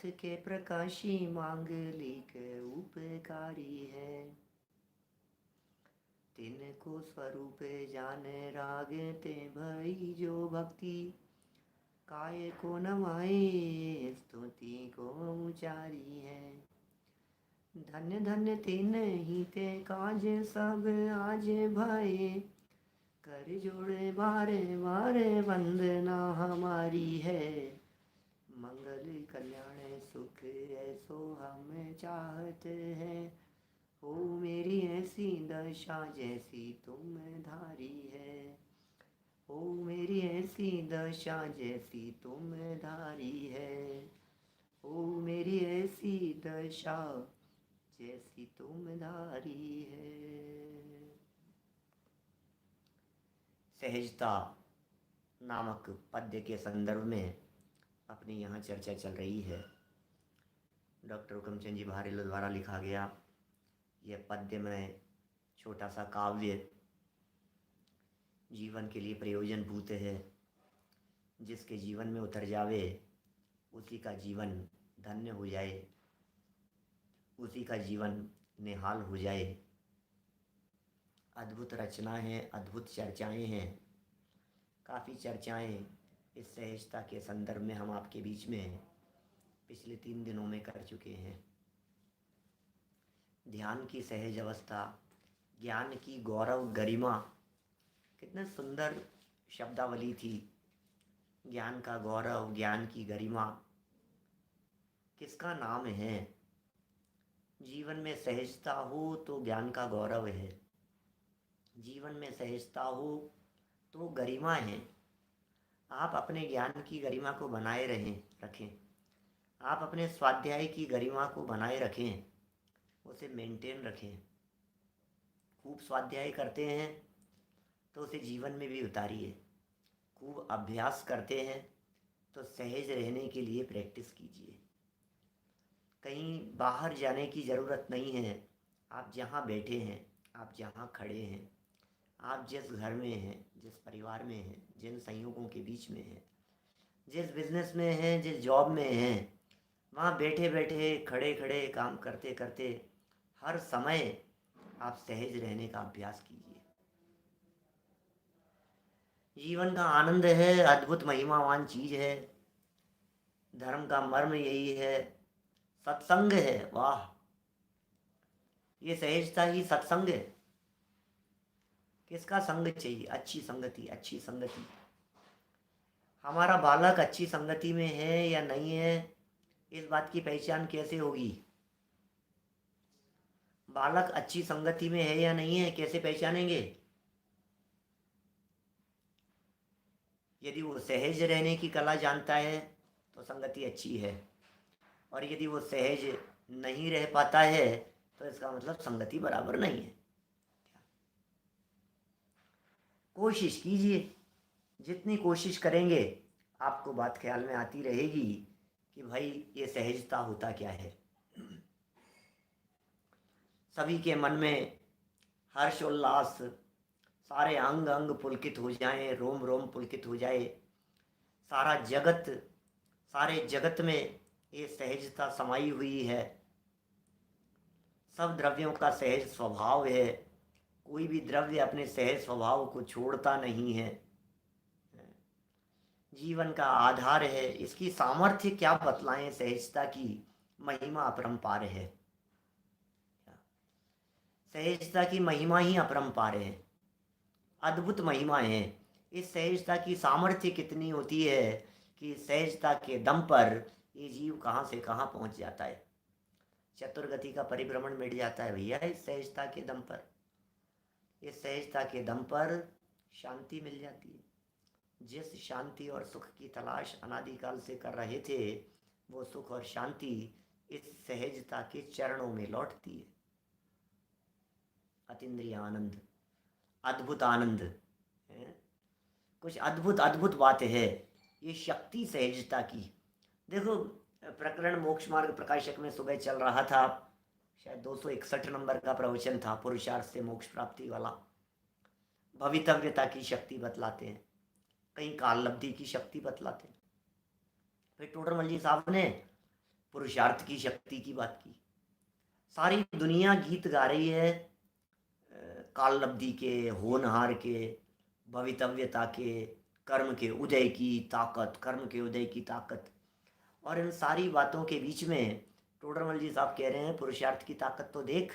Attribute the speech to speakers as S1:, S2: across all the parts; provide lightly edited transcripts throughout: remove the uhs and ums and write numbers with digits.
S1: पथ के प्रकाशी मांगलिक उपकारी है। तिनको स्वरूप जान रागते भई जो भक्ति, काय को नमाए स्तुति को उचारी है। धन्य धन्य तिन ही ते काज सब आज भये, कर जोड़े बारे बारे वंदना हमारी है। मंगल कल्याण सुख ऐसो हम चाहते हैं, हो मेरी ऐसी दशा जैसी तुम धारी है। हो मेरी ऐसी दशा जैसी तुम धारी है। हो मेरी ऐसी दशा जैसी तुम धारी है। सहजता नामक पद्य के संदर्भ में अपनी यहाँ चर्चा चल रही है। डॉक्टर हुकमचंद जी भारेल द्वारा लिखा गया यह पद्य में छोटा सा काव्य जीवन के लिए प्रयोजनभूत है। जिसके जीवन में उतर जावे उसी का जीवन धन्य हो जाए, उसी का जीवन निहाल हो जाए। अद्भुत रचना है, अद्भुत चर्चाएं हैं। काफ़ी चर्चाएं इस सहजता के संदर्भ में हम आपके बीच में पिछले 3 दिनों में कर चुके हैं। ध्यान की सहज अवस्था, ज्ञान की गौरव गरिमा, कितने सुंदर शब्दावली थी। ज्ञान का गौरव, ज्ञान की गरिमा किसका नाम है? जीवन में सहजता हो तो ज्ञान का गौरव है। जीवन में सहजता हो तो गरिमा है। आप अपने ज्ञान की गरिमा को बनाए रखें। आप अपने स्वाध्याय की गरिमा को बनाए रखें, उसे मेंटेन रखें। खूब स्वाध्याय करते हैं तो उसे जीवन में भी उतारिए। खूब अभ्यास करते हैं तो सहज रहने के लिए प्रैक्टिस कीजिए। कहीं बाहर जाने की ज़रूरत नहीं है। आप जहाँ बैठे हैं, आप जहाँ खड़े हैं, आप जिस घर में हैं, जिस परिवार में हैं, जिन संयोगों के बीच में हैं, जिस बिजनेस में हैं, जिस जॉब में हैं, वहाँ बैठे बैठे, खड़े खड़े, काम करते करते हर समय आप सहज रहने का अभ्यास कीजिए। जीवन का आनंद है, अद्भुत महिमावान चीज है। धर्म का मर्म यही है, सत्संग है। वाह, ये सहजता ही सत्संग है। किसका संग चाहिए? अच्छी संगति, अच्छी संगति। हमारा बालक अच्छी संगति में है या नहीं है, इस बात की पहचान कैसे होगी? बालक अच्छी संगति में है या नहीं है, कैसे पहचानेंगे? यदि वो सहज रहने की कला जानता है तो संगति अच्छी है, और यदि वो सहज नहीं रह पाता है तो इसका मतलब संगति बराबर नहीं है। कोशिश कीजिए, जितनी कोशिश करेंगे आपको बात ख्याल में आती रहेगी कि भाई ये सहजता होता क्या है। सभी के मन में हर्ष उल्लास, सारे अंग अंग पुलकित हो जाएं, रोम रोम पुलकित हो जाए। सारा जगत, सारे जगत में ये सहजता समाई हुई है। सब द्रव्यों का सहज स्वभाव है। कोई भी द्रव्य अपने सहज स्वभाव को छोड़ता नहीं है। जीवन का आधार है। इसकी सामर्थ्य क्या बतलाएं? सहजता की महिमा अपरंपार है। सहजता की महिमा ही अपरंपार है, अद्भुत महिमा है। इस सहजता की सामर्थ्य कितनी होती है कि सहजता के दम पर ये जीव कहाँ से कहाँ पहुँच जाता है। चतुर्गति का परिभ्रमण मिट जाता है भैया इस सहजता के दम पर। इस सहजता के दम पर शांति मिल जाती है। जिस शांति और सुख की तलाश अनादिकाल से कर रहे थे, वो सुख और शांति इस सहजता के चरणों में लौटती है। अतीन्द्रिय आनंद, अद्भुत आनंद है। कुछ अद्भुत अद्भुत बात है ये शक्ति सहजता की। देखो, प्रकरण मोक्ष मार्ग प्रकाशक में सुबह चल रहा था, शायद 261 नंबर का प्रवचन था, पुरुषार्थ से मोक्ष प्राप्ति वाला। भवितव्यता की शक्ति बतलाते हैं, कहीं काल लब्धि की शक्ति बतलाते हैं। फिर टोडरमल जी साहब ने पुरुषार्थ की शक्ति की बात की। सारी दुनिया गीत गा रही है काललब्धि के, होनहार के, भवितव्यता के, कर्म के उदय की ताकत, कर्म के उदय की ताकत। और इन सारी बातों के बीच में टोडरमल जी साहब कह रहे हैं पुरुषार्थ की ताकत तो देख।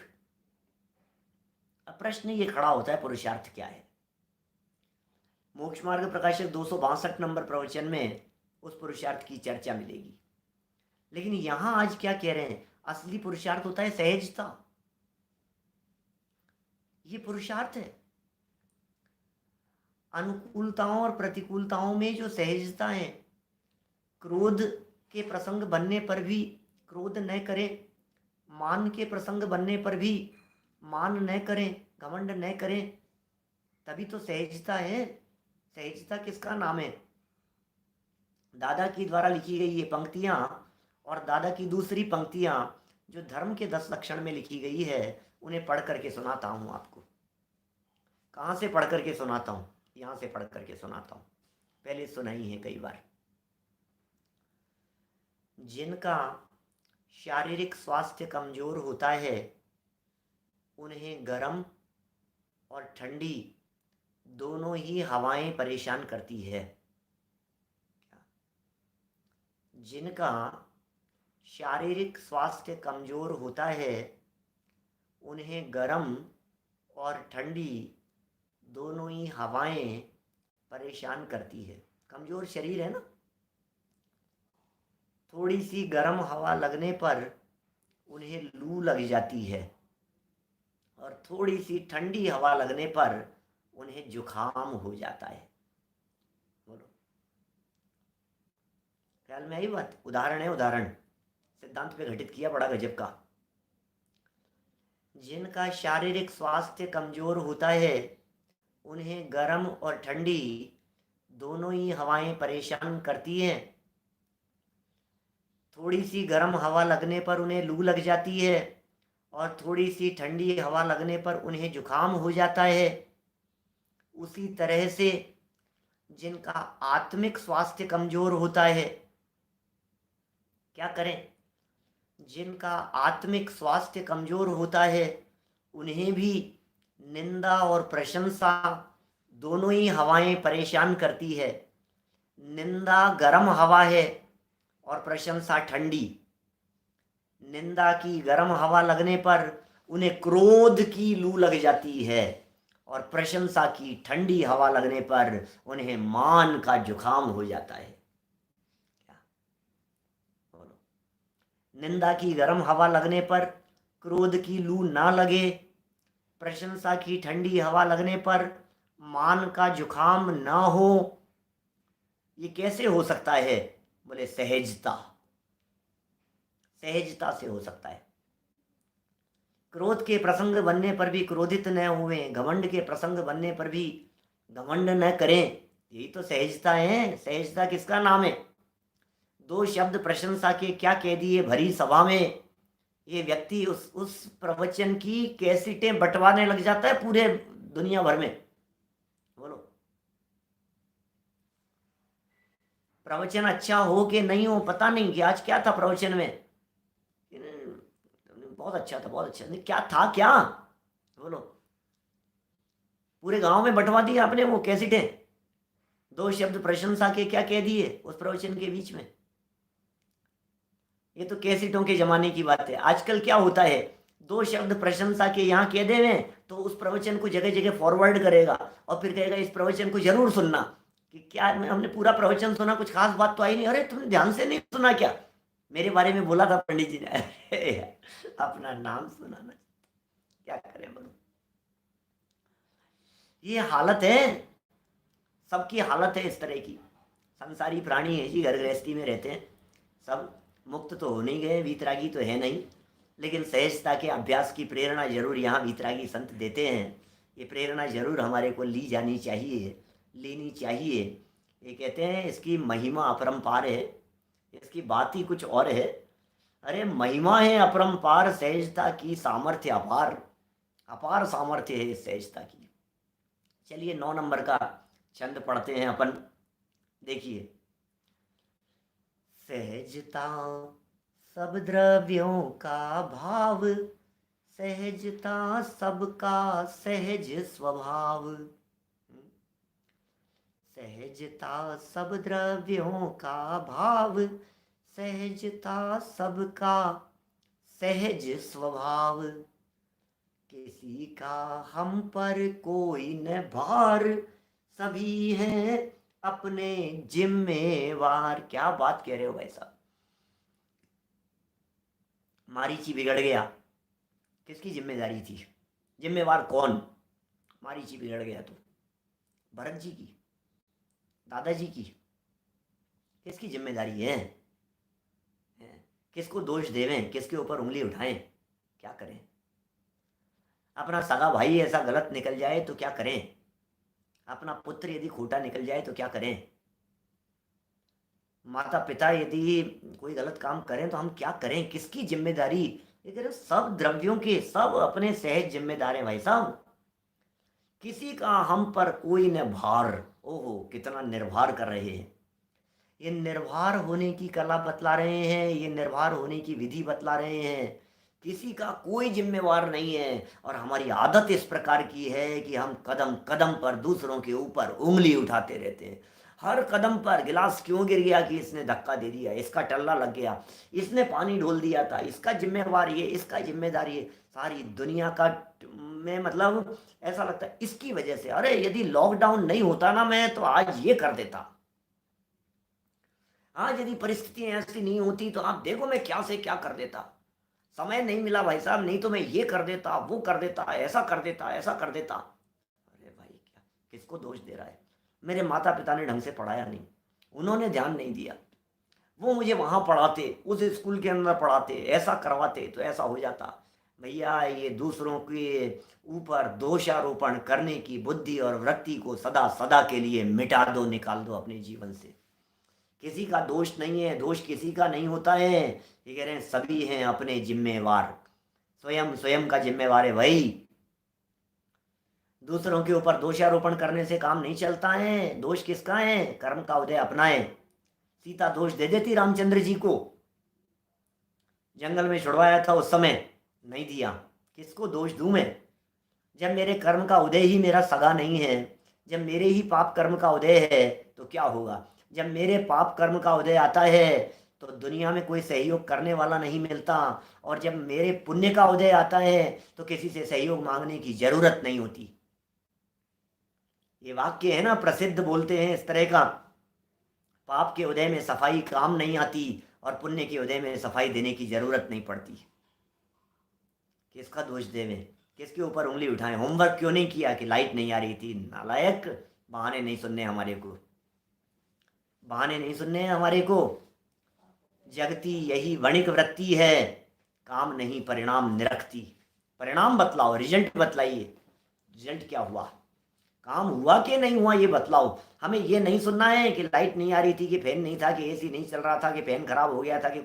S1: अब प्रश्न ये खड़ा होता है पुरुषार्थ क्या है। मोक्ष मार्ग प्रकाशक 262 नंबर प्रवचन में उस पुरुषार्थ की चर्चा मिलेगी। लेकिन यहां आज क्या कह रहे हैं, असली पुरुषार्थ होता है सहजता। ये पुरुषार्थ है। अनुकूलताओं और प्रतिकूलताओं में जो सहजता है, क्रोध के प्रसंग बनने पर भी क्रोध न करें, मान के प्रसंग बनने पर भी मान न करें, घमंड न करें, तभी तो सहजता है। सहजता किसका नाम है? दादा की द्वारा लिखी गई ये पंक्तियां और दादा की दूसरी पंक्तियां जो धर्म के 10 लक्षण में लिखी गई है, उन्हें पढ़ करके सुनाता हूं आपको। कहां से पढ़ करके सुनाता हूं? यहां से पढ़ करके सुनाता हूं, पहले सुनाई है कई बार। जिनका शारीरिक स्वास्थ्य कमजोर होता है, उन्हें गर्म और ठंडी दोनों ही हवाएं परेशान करती है। जिनका शारीरिक स्वास्थ्य कमजोर होता है, उन्हें गर्म और ठंडी दोनों ही हवाएं परेशान करती है। कमजोर शरीर है ना, थोड़ी सी गर्म हवा लगने पर उन्हें लू लग जाती है और थोड़ी सी ठंडी हवा लगने पर उन्हें जुखाम हो जाता है। बोलो, ख्याल में आई बात? उदाहरण है, उदाहरण सिद्धांत पे घटित किया, बड़ा गजब का। जिनका शारीरिक स्वास्थ्य कमजोर होता है, उन्हें गर्म और ठंडी दोनों ही हवाएं परेशान करती हैं। थोड़ी सी गर्म हवा लगने पर उन्हें लू लग जाती है और थोड़ी सी ठंडी हवा लगने पर उन्हें जुकाम हो जाता है। उसी तरह से जिनका आत्मिक स्वास्थ्य कमजोर होता है, क्या करें? जिनका आत्मिक स्वास्थ्य कमजोर होता है, उन्हें भी निंदा और प्रशंसा दोनों ही हवाएं परेशान करती है। निंदा गर्म हवा है और प्रशंसा ठंडी। निंदा की गर्म हवा लगने पर उन्हें क्रोध की लू लग जाती है और प्रशंसा की ठंडी हवा लगने पर उन्हें मान का जुकाम हो जाता है। क्या बोलो? निंदा की गर्म हवा लगने पर क्रोध की लू ना लगे, प्रशंसा की ठंडी हवा लगने पर मान का जुकाम ना हो, ये कैसे हो सकता है? बोले सहजता। सहजता से हो सकता है। क्रोध के प्रसंग बनने पर भी क्रोधित न हुए, घमंड के प्रसंग बनने पर भी घमंड न करें, यही तो सहजता है। सहजता किसका नाम है? 2 शब्द प्रशंसा के क्या कह दिए भरी सभा में, ये व्यक्ति उस प्रवचन की कैसेटें बंटवाने लग जाता है पूरे दुनिया भर में। बोलो, प्रवचन अच्छा हो कि नहीं हो पता नहीं, कि आज क्या था प्रवचन में, बहुत अच्छा था, बहुत अच्छा। नहीं, क्या था क्या? बोलो, पूरे गांव में बंटवा दिया आपने वो कैसेटें। 2 शब्द प्रशंसा के क्या कह दिए उस प्रवचन के बीच में। ये तो कैसेटों के जमाने की बात है। आजकल क्या होता है, 2 शब्द प्रशंसा के यहाँ कह देवे तो उस प्रवचन को जगह जगह फॉरवर्ड करेगा और फिर कहेगा इस प्रवचन को जरूर सुनना। कि क्या हमने पूरा प्रवचन सुना, कुछ खास बात तो आई नहीं। अरे तुमने ध्यान से नहीं सुना क्या? मेरे बारे में बोला था पंडित जी ने। अपना नाम सुनाना, क्या करें बोलो। ये हालत है, सबकी हालत है इस तरह की। संसारी प्राणी है जी, घर गृहस्थी में रहते हैं सब, मुक्त तो हो नहीं गए, वीतरागी तो है नहीं, लेकिन सहजता के अभ्यास की प्रेरणा जरूर यहाँ वीतरागी संत देते हैं। ये प्रेरणा जरूर हमारे को ली जानी चाहिए, लेनी चाहिए। ये कहते हैं इसकी महिमा अपरंपार है, इसकी बात ही कुछ और है। अरे महिमा है अपरंपार, सहजता की सामर्थ्य अपार, अपार सामर्थ्य है इस सहजता की। चलिए 9 नंबर का छंद पढ़ते हैं अपन। देखिए, सहजता सब द्रव्यों का भाव, सहजता सबका सहज स्वभाव। सहजता सब द्रव्यों का भाव, सहजता सबका सहज स्वभाव। किसी का हम पर कोई न भार, सभी हैं अपने जिम्मेवार। क्या बात कह रहे हो भाई साहब। मारीची बिगड़ गया, किसकी जिम्मेदारी थी? जिम्मेवार कौन? मारीची बिगड़ गया तो भरत जी की, दादाजी की? किसकी जिम्मेदारी है? किसको दोष देवें, किसके ऊपर उंगली उठाएं? क्या करें? अपना सगा भाई ऐसा गलत निकल जाए तो क्या करें? अपना पुत्र यदि खोटा निकल जाए तो क्या करें? माता पिता यदि कोई गलत काम करें तो हम क्या करें? किसकी जिम्मेदारी? ये कह रहे सब द्रव्यों के सब अपने सहज जिम्मेदार हैं भाई साहब। किसी का हम पर कोई न भार। ओहो, कितना निर्भर कर रहे हैं। ये निर्भर होने की कला बतला रहे हैं, ये निर्भर होने की विधि बतला रहे हैं। किसी का कोई जिम्मेवार नहीं है। और हमारी आदत इस प्रकार की है कि हम कदम कदम पर दूसरों के ऊपर उंगली उठाते रहते हैं। हर कदम पर गिलास क्यों गिर गया कि इसने धक्का दे दिया, इसका टल्ला लग गया, इसने पानी ढोल दिया था, इसका जिम्मेवार ये, इसका जिम्मेदार ये। सारी दुनिया का में मतलब ऐसा लगता है इसकी वजह से। अरे यदि लॉकडाउन नहीं होता ना, मैं तो आज ये कर देता। आज यदि परिस्थितियां ऐसी नहीं होती तो आप देखो मैं क्या से क्या कर देता। समय नहीं मिला भाई साहब, नहीं तो मैं ये कर देता, वो कर देता, ऐसा कर देता, ऐसा कर देता। अरे भाई, क्या किसको दोष दे रहा है? मेरे माता पिता ने ढंग से पढ़ाया नहीं, उन्होंने ध्यान नहीं दिया। वो मुझे वहां पढ़ाते, उस स्कूल के अंदर पढ़ाते, ऐसा करवाते तो ऐसा हो जाता। भैया, ये दूसरों के ऊपर दोषारोपण करने की बुद्धि और वृत्ति को सदा सदा के लिए मिटा दो, निकाल दो अपने जीवन से। किसी का दोष नहीं है, दोष किसी का नहीं होता है। ये कह रहे हैं सभी हैं अपने जिम्मेवार। स्वयं स्वयं का जिम्मेवार है भाई। दूसरों के ऊपर दोषारोपण करने से काम नहीं चलता है। दोष किसका है? कर्म का उदय अपना है। सीता दोष दे देती रामचंद्र जी को, जंगल में छुड़वाया था उस समय, नहीं दिया। किसको दोष दूं मैं? जब मेरे कर्म का उदय ही मेरा सगा नहीं है, जब मेरे ही पाप कर्म का उदय है तो क्या होगा? जब मेरे पाप कर्म का उदय आता है तो दुनिया में कोई सहयोग करने वाला नहीं मिलता। और जब मेरे पुण्य का उदय आता है तो किसी से सहयोग मांगने की जरूरत नहीं होती। ये वाक्य है ना, प्रसिद्ध, बोलते हैं इस तरह का। पाप के उदय में सफाई काम नहीं आती और पुण्य के उदय में सफाई देने की जरूरत नहीं पड़ती। किसका दोष देवें, किसके ऊपर उंगली उठाएं? होमवर्क क्यों नहीं किया कि लाइट नहीं आ रही थी? नालायक, बहाने नहीं सुनने हमारे को, बहाने नहीं सुनने हमारे को। जगती यही वणिक वृत्ति है, काम नहीं परिणाम निरखती। परिणाम बतलाओ, रिजल्ट बतलाइए। रिजल्ट क्या हुआ, काम हुआ कि नहीं हुआ ये बतलाओ। हमें ये नहीं सुनना है कि लाइट नहीं आ रही थी, कि फैन नहीं था, कि एसी नहीं चल रहा था, कि फैन खराब हो गया था, कि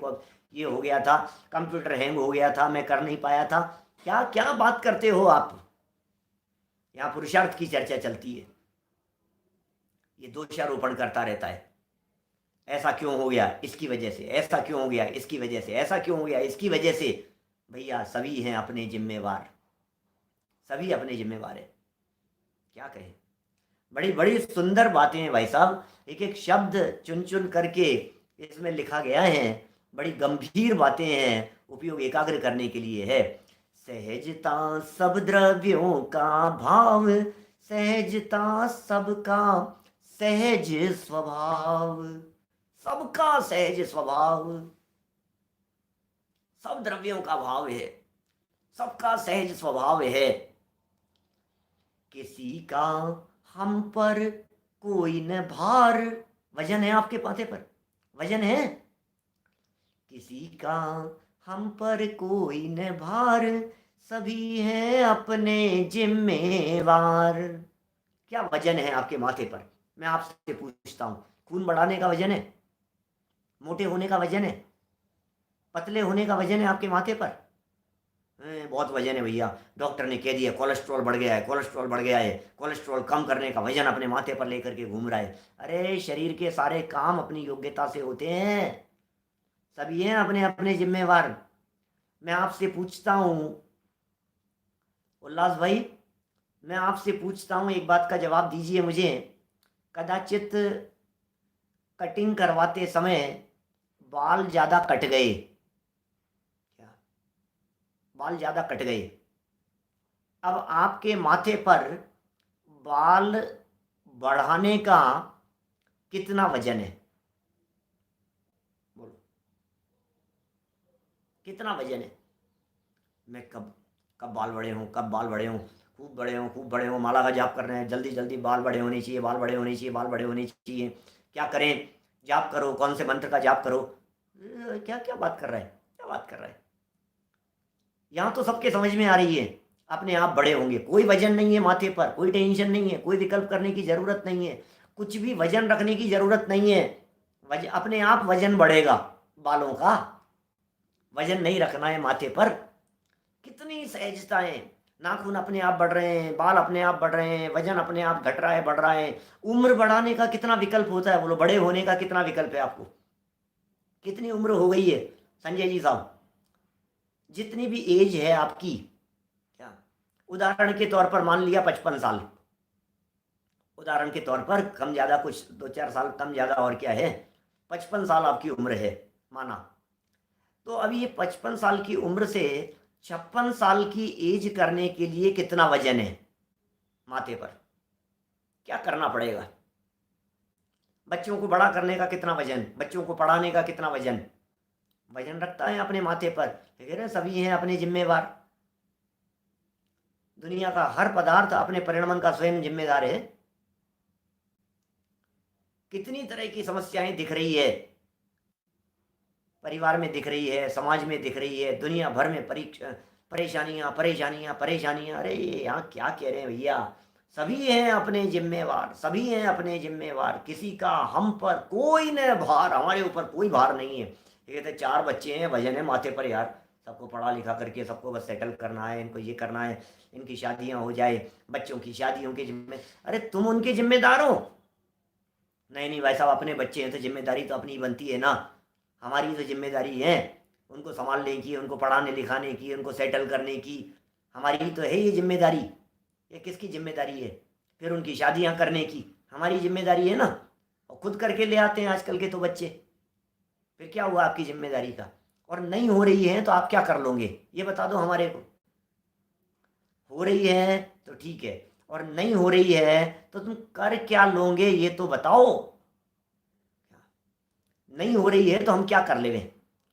S1: ये हो गया था, कंप्यूटर हैंग हो गया था, मैं कर नहीं पाया था। क्या क्या बात करते हो आप? यहाँ पुरुषार्थ की चर्चा चलती है, ये दोषारोपण करता रहता है। ऐसा क्यों हो गया, इसकी वजह से। ऐसा क्यों हो गया, इसकी वजह से। ऐसा क्यों हो गया, इसकी वजह से। भैया, सभी हैं अपने जिम्मेवार, सभी अपने जिम्मेवार है। क्या कहें? बड़ी बड़ी सुंदर बातें हैं भाई साहब। एक एक शब्द चुन चुन करके इसमें लिखा गया है। बड़ी गंभीर बातें हैं, उपयोग एकाग्र करने के लिए है। सहजता सब द्रव्यों का भाव, सहजता सबका सहज स्वभाव। सबका सहज स्वभाव, सब द्रव्यों का भाव है, सबका सहज स्वभाव है। किसी का हम पर कोई न भार। वजन है आपके माथे पर, वजन है। किसी का हम पर कोई न भार, सभी हैं अपने जिम्मेवार। क्या वजन है आपके माथे पर? मैं आपसे पूछता हूं, खून बढ़ाने का वजन है? मोटे होने का वजन है? पतले होने का वजन है आपके माथे पर? बहुत वजन है भैया, डॉक्टर ने कह दिया कोलेस्ट्रॉल बढ़ गया है, कोलेस्ट्रॉल बढ़ गया है। कोलेस्ट्रॉल कम करने का वजन अपने माथे पर लेकर के घूम रहा है। अरे शरीर के सारे काम अपनी योग्यता से होते हैं, सभी हैं अपने अपने जिम्मेवार। मैं आपसे पूछता हूँ उल्लास भाई, मैं आपसे पूछता हूँ, एक बात का जवाब दीजिए मुझे। कदाचित कटिंग करवाते समय बाल ज़्यादा कट गए, क्या बाल ज़्यादा कट गए, अब आपके माथे पर बाल बढ़ाने का कितना वजन है? बोलो, कितना वजन है? मैं कब कब बाल बड़े हों, कब बाल बड़े हों, खूब बड़े हों, खूब बड़े हों, माला का जाप कर रहे हैं, जल्दी जल्दी बाल बड़े होने चाहिए, बाल बड़े होने चाहिए, बाल बड़े होने चाहिए। क्या करें? जाप करो, कौन से मंत्र का जाप करो? क्या क्या बात कर रहा है, क्या बात कर रहा है? यहाँ तो सबके समझ में आ रही है, अपने आप बड़े होंगे, कोई वजन नहीं है माथे पर, कोई टेंशन नहीं है, कोई विकल्प करने की ज़रूरत नहीं है, कुछ भी वजन रखने की ज़रूरत नहीं है। अपने आप वजन बढ़ेगा बालों का, वजन नहीं रखना है माथे पर। कितनी सहजता है, नाखून अपने आप बढ़ रहे हैं, बाल अपने आप बढ़ रहे हैं, वजन अपने आप घट रहा है, बढ़ रहा है। उम्र बढ़ाने का कितना विकल्प होता है, बोलो, बड़े होने का कितना विकल्प है आपको? कितनी उम्र हो गई है संजय जी साहब? जितनी भी एज है आपकी, क्या उदाहरण के तौर पर मान लिया 55 साल, उदाहरण के तौर पर, कम ज़्यादा कुछ 2-4 साल कम ज़्यादा और क्या है, 55 साल आपकी उम्र है माना। तो अभी ये 55 साल की उम्र से 56 साल की एज करने के लिए कितना वजन है माथे पर? क्या करना पड़ेगा? बच्चों को बड़ा करने का कितना वजन, बच्चों को पढ़ाने का कितना वजन? वजन रखता है अपने माथे पर। ठीक है, सभी हैं अपने जिम्मेवार। दुनिया का हर पदार्थ अपने परिणमन का स्वयं जिम्मेदार है। कितनी तरह की समस्याएं दिख रही है, परिवार में दिख रही है, समाज में दिख रही है, दुनिया भर में परीक्षा, परेशानियां परेशानियां परेशानियां। अरे यहाँ क्या कह रहे हैं भैया, सभी हैं अपने जिम्मेवार, सभी हैं अपने जिम्मेवार, किसी का हम पर कोई न भार, हमारे ऊपर कोई भार नहीं है। ये कहते 4 बच्चे हैं, वजन है माथे पर यार, सबको पढ़ा लिखा करके सबको बस सेटल करना है, इनको ये करना है, इनकी शादियां हो जाए, बच्चों की शादियों के जिम्मे। अरे तुम उनके जिम्मेदार हो? नहीं नहीं भाई साहब, अपने बच्चे हैं तो जिम्मेदारी तो अपनी बनती है ना, हमारी तो जिम्मेदारी है उनको संभालने की, उनको पढ़ाने लिखाने की, उनको सेटल करने की, हमारी तो है ये जिम्मेदारी। ये किसकी जिम्मेदारी है? फिर उनकी शादियां करने की हमारी जिम्मेदारी है ना, और खुद करके ले आते हैं आजकल के तो बच्चे। फिर क्या हुआ आपकी जिम्मेदारी का? और नहीं हो रही है तो आप क्या कर लोगे, ये बता दो हमारे को। हो रही है तो ठीक है, और नहीं हो रही है तो तुम कर क्या लोगे ये तो बताओ। नहीं हो रही है तो हम क्या कर लेंगे?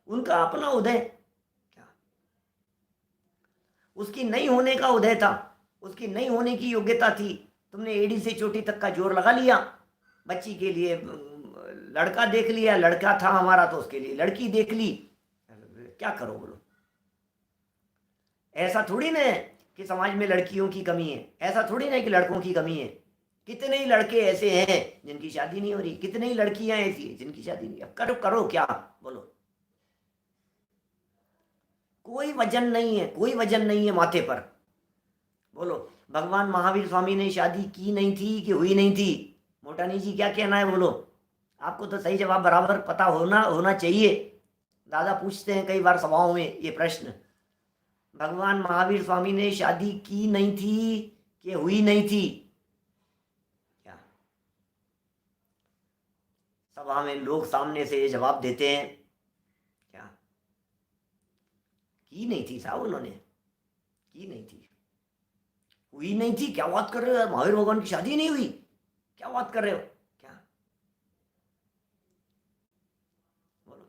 S1: उनका अपना उदय, क्या उसकी नहीं होने का उदय था, उसकी नहीं होने की योग्यता थी, तुमने एड़ी से चोटी तक का जोर लगा लिया बच्ची के लिए। लड़का देख लिया, लड़का था हमारा तो उसके लिए लड़की देख ली। क्या करो बोलो? ऐसा थोड़ी ना है कि समाज में लड़कियों की कमी है, ऐसा थोड़ी ना है कि लड़कों की कमी है। कितने ही लड़के ऐसे हैं जिनकी शादी नहीं हो रही, कितने ही लड़कियां ऐसी हैं जिनकी शादी नहीं। अब करो करो क्या बोलो? कोई वजन नहीं है, कोई वजन नहीं है माथे पर। बोलो, भगवान महावीर स्वामी ने शादी की नहीं थी कि हुई नहीं थी? मोटानी जी क्या कहना है बोलो? आपको तो सही जवाब बराबर पता होना होना चाहिए। दादा पूछते हैं कई बार सभाओं में ये प्रश्न, भगवान महावीर स्वामी ने शादी की नहीं थी कि हुई नहीं थी? क्या सभा में लोग सामने से ये जवाब देते हैं, क्या की नहीं थी साहब उन्होंने, की नहीं थी, हुई नहीं थी? क्या बात कर रहे हो यार, महावीर भगवान की शादी नहीं हुई? क्या बात कर रहे हो? क्या बोलो,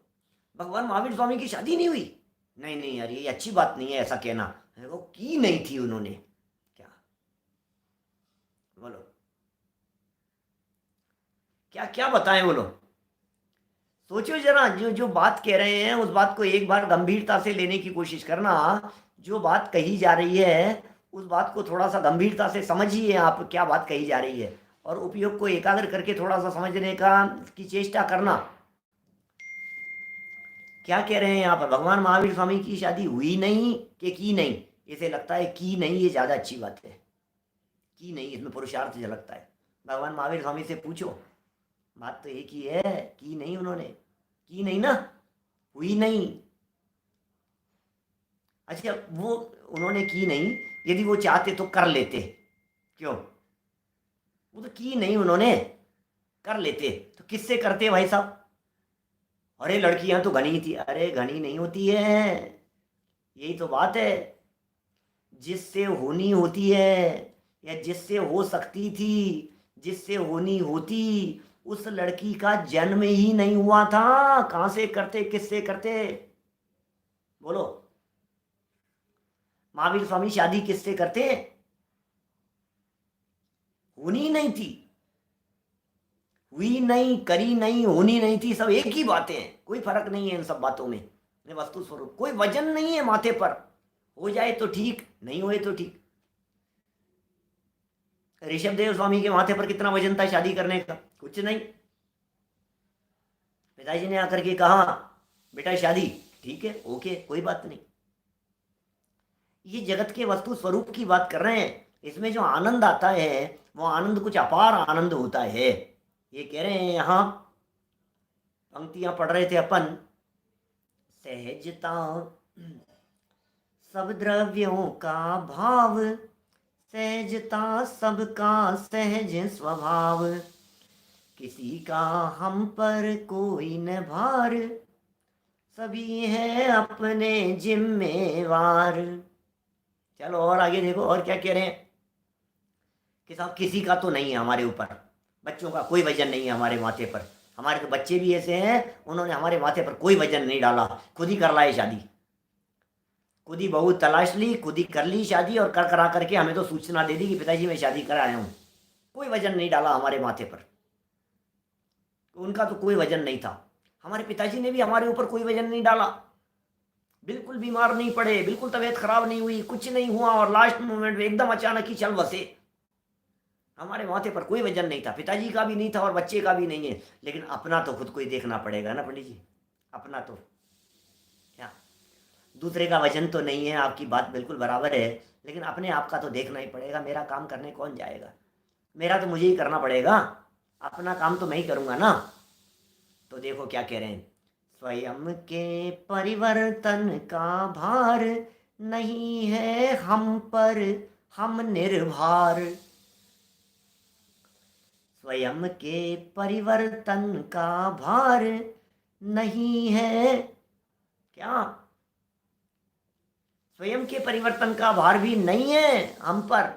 S1: भगवान महावीर स्वामी की शादी नहीं हुई? नहीं नहीं यार, ये अच्छी बात नहीं है ऐसा कहना। वो की नहीं थी उन्होंने, क्या बोलो, क्या क्या बताएं बोलो? सोचो जरा, जो जो बात कह रहे हैं उस बात को एक बार गंभीरता से लेने की कोशिश करना। जो बात कही जा रही है उस बात को थोड़ा सा गंभीरता से समझिए, आप क्या बात कही जा रही है, और उपयोग को एकाग्र करके थोड़ा सा समझने का की चेष्टा करना। क्या कह रहे हैं यहाँ पर, भगवान महावीर स्वामी की शादी हुई नहीं कि की नहीं? इसे लगता है की नहीं, ये ज़्यादा अच्छी बात है। की नहीं, इसमें पुरुषार्थ झलकता है। भगवान महावीर स्वामी से पूछो, बात तो एक ही है, की नहीं उन्होंने, की नहीं ना। हुई नहीं। अच्छा, वो उन्होंने की नहीं, यदि वो चाहते तो कर लेते। क्यों? वो तो की नहीं उन्होंने, कर लेते तो किससे करते भाई साहब? अरे लड़कियां तो घनी थी, अरे घनी नहीं होती है, यही तो बात है। जिससे होनी होती है, या जिससे हो सकती थी, जिससे होनी होती, उस लड़की का जन्म ही नहीं हुआ था। कहां से करते, किससे करते? बोलो। महावीर स्वामी शादी किससे करते? होनी ही नहीं थी, हुई नहीं, करी नहीं, होनी नहीं थी, सब एक ही बातें हैं, कोई फर्क नहीं है इन सब बातों में। वस्तु स्वरूप कोई वजन नहीं है माथे पर। हो जाए तो ठीक, नहीं हुए तो ठीक। ऋषभ देव स्वामी के माथे पर कितना वजन था शादी करने का? कुछ नहीं। पिताजी ने आकर के कहा बेटा शादी, ठीक है, ओके, कोई बात नहीं। ये जगत के वस्तु स्वरूप की बात कर रहे हैं। इसमें जो आनंद आता है, वो आनंद कुछ अपार आनंद होता है। ये कह रहे हैं यहां, पंक्तियां पढ़ रहे थे अपन। सहजता सब द्रव्यों का भाव, सहजता सबका सहज स्वभाव, किसी का हम पर कोई न भार, सभी है अपने जिम्मेवार। चलो और आगे देखो, और क्या कह रहे हैं कि साहब किसी का तो नहीं है हमारे ऊपर, बच्चों का कोई वजन नहीं है हमारे माथे पर। हमारे तो बच्चे भी ऐसे हैं, उन्होंने हमारे माथे पर कोई वजन नहीं डाला, खुद ही कर लाए शादी, खुद ही बहू तलाश ली, खुद ही कर ली शादी, और कर करा करके हमें तो सूचना दे दी कि पिताजी मैं शादी कर आया हूँ। कोई वजन नहीं डाला हमारे माथे पर, उनका तो कोई वजन नहीं था। हमारे पिताजी ने भी हमारे ऊपर कोई वजन नहीं डाला, बिल्कुल बीमार नहीं पड़े, बिल्कुल तबीयत खराब नहीं हुई, कुछ नहीं हुआ, और लास्ट मोमेंट में एकदम अचानक ही चल बसे। हमारे माथे पर कोई वजन नहीं था, पिताजी का भी नहीं था और बच्चे का भी नहीं है। लेकिन अपना तो खुद को ही देखना पड़ेगा ना पंडित जी, अपना तो क्या, दूसरे का वजन तो नहीं है, आपकी बात बिल्कुल बराबर है, लेकिन अपने आप का तो देखना ही पड़ेगा। मेरा काम करने कौन जाएगा? मेरा तो मुझे ही करना पड़ेगा, अपना काम तो मैं ही करूँगा ना। तो देखो क्या कह रहे हैं, स्वयं के परिवर्तन का भार नहीं है हम पर, हम निर्भर। स्वयं के परिवर्तन का भार नहीं है क्या? स्वयं के परिवर्तन का भार भी नहीं है हम पर,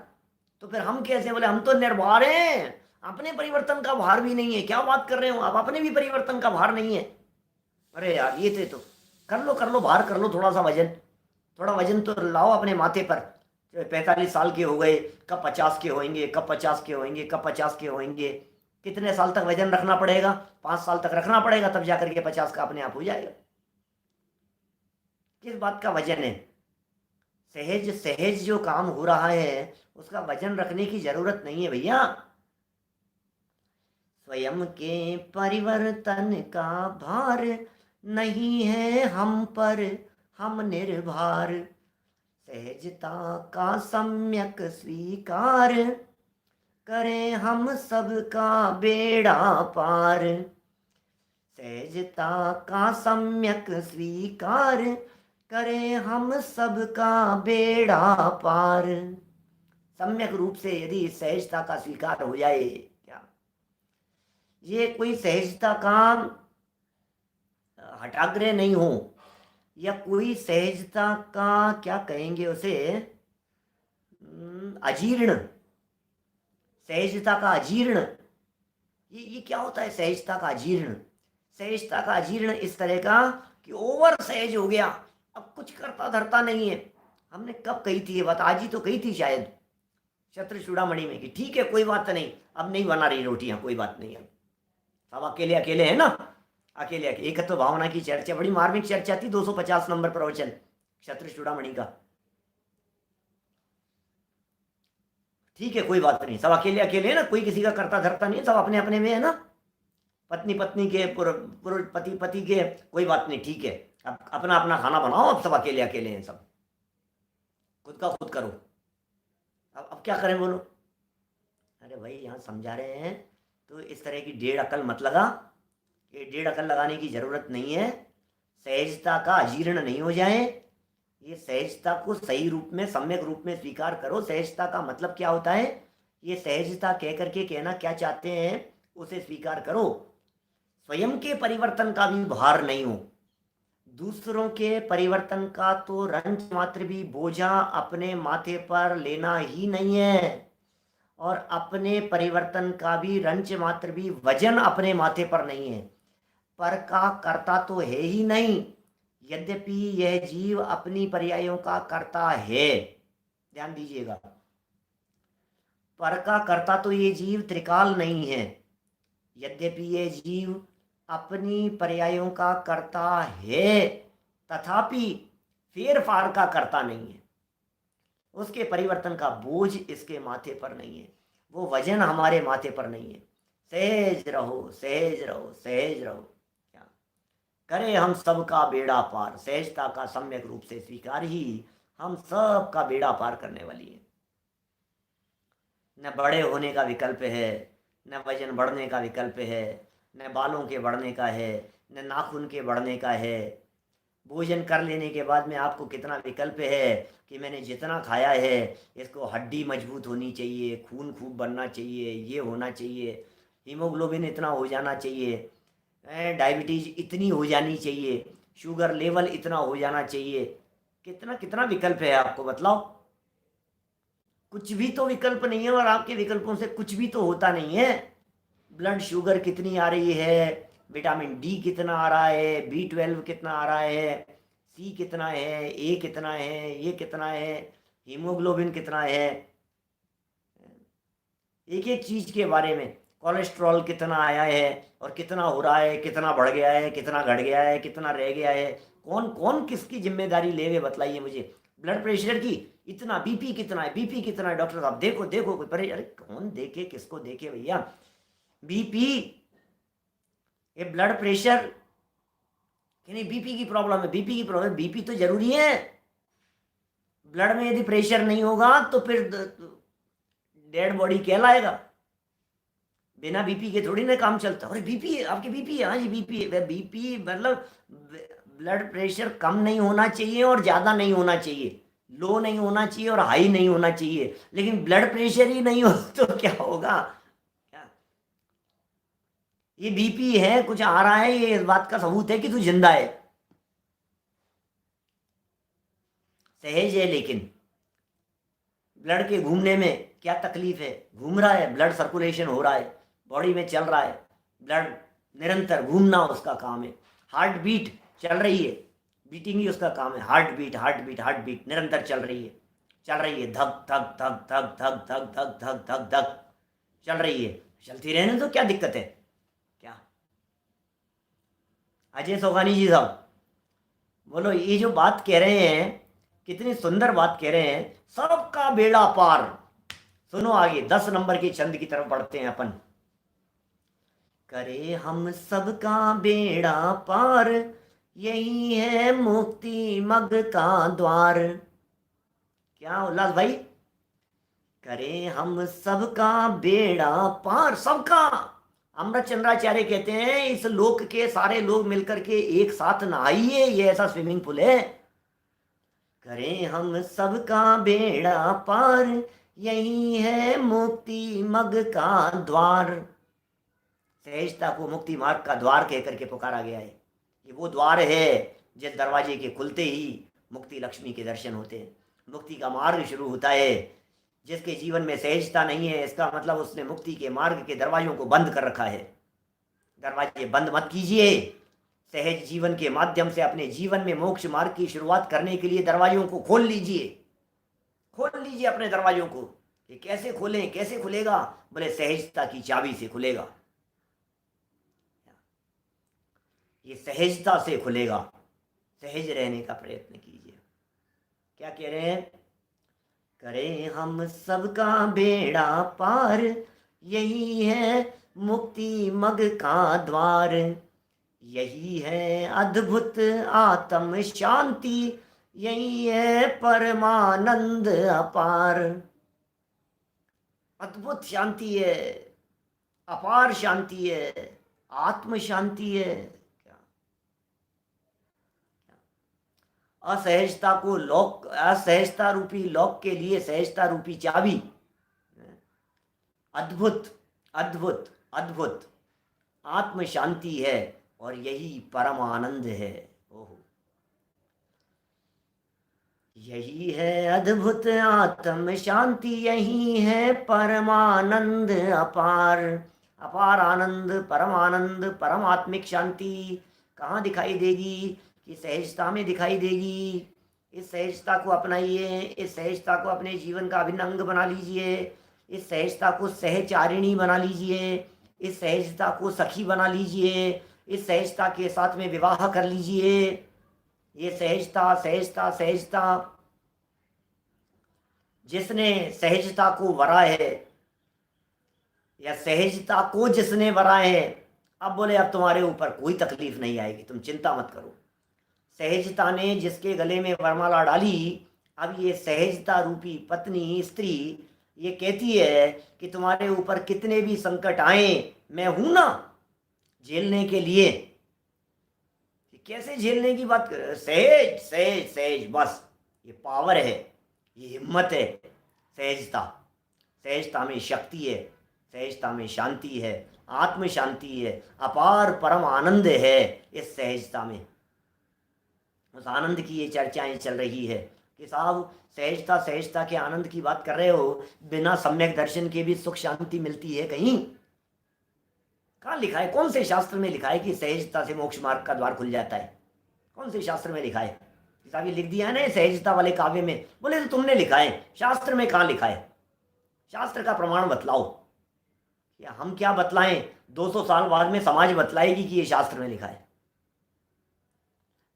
S1: तो फिर हम कैसे? बोले हम तो निर्भर हैं, अपने परिवर्तन का भार भी नहीं है। क्या बात कर रहे हो आप, अपने भी परिवर्तन का भार नहीं है? अरे यार ये तो कर लो भार कर लो, थोड़ा सा वजन, थोड़ा वजन तो लाओ अपने माथे पर। 45 साल के हो गए, कब 50 के होंगे, कब 50 के होंगे, कब 50 के होंगे? कितने साल तक वजन रखना पड़ेगा? 5 साल तक रखना पड़ेगा, तब जाकर के 50 का अपने आप हो जाएगा। किस बात का वजन है? सहज सहज जो काम हो रहा है, उसका वजन रखने की जरूरत नहीं है भैया। स्वयं के परिवर्तन का भार नहीं है हम पर, हम निर्भर। सहजता का सम्यक स्वीकार, करें हम सबका बेड़ा पार। सहजता का सम्यक स्वीकार, करें हम सबका बेड़ा पार। सम्यक रूप से यदि सहजता का स्वीकार हो जाए, क्या ये कोई सहजता का हठाग्रह नहीं हो, या कोई सहजता का क्या कहेंगे उसे, अजीर्ण, सहजता का अजीर्ण, ये क्या होता है सहजता का अजीर्ण? सहजता का अजीर्ण इस तरह का कि ओवर सहज हो गया, अब कुछ करता धरता नहीं है। हमने कब कही थी ये बात? आज ही तो कही थी शायद शत्रु चूड़ामणि में कि ठीक है कोई बात नहीं, अब नहीं बना रही रोटियां, कोई बात नहीं, अब सब अकेले अकेले है ना, अकेले अकेले। एकत्व भावना की चर्चा, बड़ी मार्मिक चर्चा थी, 250 नंबर प्रवचन शत्रु चूड़ामणि का। ठीक है कोई बात नहीं, सब अकेले अकेले है ना, कोई किसी का करता धरता नहीं, सब अपने अपने में है ना, पत्नी पत्नी के, पुरुष पति पति के, कोई बात नहीं, ठीक है। अब अपना अपना खाना बनाओ, अब सब अकेले अकेले हैं, सब खुद का खुद करो। अब क्या करें बोलो? अरे भाई यहाँ समझा रहे हैं, तो इस तरह की डेढ़ अकल मत लगा, ये डेढ़ अकल लगाने की जरूरत नहीं है। सहजता का अजीर्ण नहीं हो जाए। ये सहजता को सही रूप में, सम्यक रूप में स्वीकार करो। सहजता का मतलब क्या होता है, ये सहजता कह करके कहना क्या चाहते हैं उसे स्वीकार करो। स्वयं के परिवर्तन का भी भार नहीं हो, दूसरों के परिवर्तन का तो रंच मात्र भी बोझा अपने माथे पर लेना ही नहीं है, और अपने परिवर्तन का भी रंच मात्र भी वजन अपने माथे पर नहीं है। पर का कर्ता तो है ही नहीं, यद्यपि यह जीव अपनी पर्यायों का कर्ता है। ध्यान दीजिएगा, पर का कर्ता तो ये जीव त्रिकाल नहीं है, यद्यपि ये जीव अपनी पर्यायों का कर्ता है, तथापि फेर फार का कर्ता नहीं है। उसके परिवर्तन का बोझ इसके माथे पर नहीं है, वो वजन हमारे माथे पर नहीं है। सहज रहो, सहज रहो, सहज रहो। क्या करे हम सबका बेड़ा पार। सहजता का सम्यक रूप से स्वीकार ही हम सब का बेड़ा पार करने वाली है। न बड़े होने का विकल्प है, न वजन बढ़ने का विकल्प है, न बालों के बढ़ने का है, न नाखून के बढ़ने का है। भोजन कर लेने के बाद में आपको कितना विकल्प है कि मैंने जितना खाया है इसको हड्डी मजबूत होनी चाहिए, खून खूब बनना चाहिए, ये होना चाहिए, हीमोग्लोबिन इतना हो जाना चाहिए, डायबिटीज इतनी हो जानी चाहिए, शुगर लेवल इतना हो जाना चाहिए। कितना कितना विकल्प है आपको, बतलाओ। कुछ भी तो विकल्प नहीं है, और आपके विकल्पों से कुछ भी तो होता नहीं है। ब्लड शुगर कितनी आ रही है, विटामिन डी कितना आ रहा है, B12 कितना आ रहा है, सी कितना है, ए कितना है, ये कितना है, हीमोग्लोबिन कितना है, एक एक चीज के बारे में। कोलेस्ट्रॉल कितना आया है और कितना हो रहा है, कितना बढ़ गया है, कितना घट गया है, कितना रह गया है, कौन कौन किसकी जिम्मेदारी लेवे, बतलाइए मुझे। ब्लड प्रेशर की इतना, बीपी कितना है, बीपी कितना है, डॉक्टर साहब देखो देखो, कोई परे, अरे कौन देखे किसको देखे भैया। बीपी, ये ब्लड प्रेशर कि नहीं, बीपी की प्रॉब्लम है, बीपी की प्रॉब्लम, बीपी तो जरूरी है। ब्लड में यदि प्रेशर नहीं होगा तो फिर डेड बॉडी कहलाएगा। बिना बीपी के थोड़ी ना काम चलता। अरे बीपी है आपकी, बीपी है, हाँ जी बीपी है। बीपी मतलब ब्लड प्रेशर कम नहीं होना चाहिए और ज़्यादा नहीं होना चाहिए, लो नहीं होना चाहिए और हाई नहीं होना चाहिए। लेकिन ब्लड प्रेशर ही नहीं हो तो क्या होगा। क्या ये बीपी है, कुछ आ रहा है, ये इस बात का सबूत है कि तू जिंदा है, सहज है। लेकिन ब्लड के घूमने में क्या तकलीफ है, घूम रहा है, ब्लड सर्कुलेशन हो रहा है, बॉडी में चल रहा है, ब्लड निरंतर घूमना उसका काम है। हार्ट बीट चल रही है, बीटिंग ही उसका काम है। Heartbeat, heartbeat, heartbeat निरंतर चल रही है, चल रही है, धक धक धक धक धक धक धक धक धक धक चल रही है। चलती रहने तो क्या दिक्कत है। क्या अजय सोगानी जी साहब, बोलो, ये जो बात कह रहे हैं, कितनी सुंदर बात कह रहे हैं, सबका बेड़ा पार। सुनो आगे 10 नंबर के छंद की तरफ बढ़ते हैं अपन। करे हम सबका बेड़ा पार, यही है मुक्ति मग का द्वार। क्या उल्लास भाई, करे हम सबका बेड़ा पार, सबका। अमृत चंद्राचार्य कहते हैं इस लोक के सारे लोग मिलकर के एक साथ नहाइए, ये ऐसा स्विमिंग पूल है। करें हम सबका बेड़ा पार, यही है मुक्ति मग का द्वार। सहजता को मुक्ति मार्ग का द्वार कह करके पुकारा गया है। ये वो द्वार है जिस दरवाजे के खुलते ही मुक्ति लक्ष्मी के दर्शन होते हैं, मुक्ति का मार्ग शुरू होता है। जिसके जीवन में सहजता नहीं है, इसका मतलब उसने मुक्ति के मार्ग के दरवाजों को बंद कर रखा है। दरवाजे बंद मत कीजिए। सहज जीवन के माध्यम से अपने जीवन में मोक्ष मार्ग की शुरुआत करने के लिए दरवाजों को खोल लीजिए, खोल लीजिए अपने दरवाजों को। ये कैसे खोलें, कैसे खुलेगा, बोले सहजता की चाबी से खुलेगा। ये सहजता से खुलेगा, सहज रहने का प्रयत्न कीजिए। क्या कह रहे हैं, करें हम सबका बेड़ा पार, यही है मुक्ति मग का द्वार, यही है अद्भुत आत्म शांति, यही है परमानंद अपार। अद्भुत शांति है, अपार शांति है, आत्म शांति है। क्या असहजता को लॉक, असहजता रूपी लॉक के लिए सहजता रूपी चाबी। अद्भुत अद्भुत अद्भुत आत्म शांति है और यही परम आनंद है। ओहो, यही है अद्भुत आत्म शांति, यही है परमानंद अपार। अपार आनंद, परम आनंद, परम आत्मिक शांति कहाँ दिखाई देगी? कि सहजता में दिखाई देगी। इस सहजता को अपनाइए, इस सहजता को अपने जीवन का अभिन्न अंग बना लीजिए, इस सहजता को सहचारिणी बना लीजिए, इस सहजता को सखी बना लीजिए, इस सहजता के साथ में विवाह कर लीजिए। ये सहजता सहजता सहजता, जिसने सहजता को वरा है या सहजता को जिसने वरा है, अब बोले अब तुम्हारे ऊपर कोई तकलीफ नहीं आएगी, तुम चिंता मत करो। सहजता ने जिसके गले में वरमाला डाली, अब ये सहजता रूपी पत्नी स्त्री ये कहती है कि तुम्हारे ऊपर कितने भी संकट आए, मैं हूं ना झेलने के लिए। कैसे झेलने की बात कर? सहज सहज सहज, बस ये पावर है, ये हिम्मत है। सहजता, सहजता में शक्ति है, सहजता में शांति है, आत्म शांति है, अपार परम आनंद है इस सहजता में। उस आनंद की ये चर्चाएं चल रही है कि साहब सहजता सहजता के आनंद की बात कर रहे हो, बिना सम्यक दर्शन के भी सुख शांति मिलती है कहीं? कहाँ लिखा है? कौन से शास्त्र में लिखा है कि सहजता से मोक्ष मार्ग का द्वार खुल जाता है? कौन से शास्त्र में लिखा है? किताबी लिख दिया है ना सहजता वाले काव्य में। बोले तो तुमने लिखा है, शास्त्र में कहाँ लिखा है? शास्त्र का प्रमाण बतलाओ। या हम क्या बतलाएं? 200 साल बाद में समाज बतलाएगी कि ये शास्त्र में लिखा है।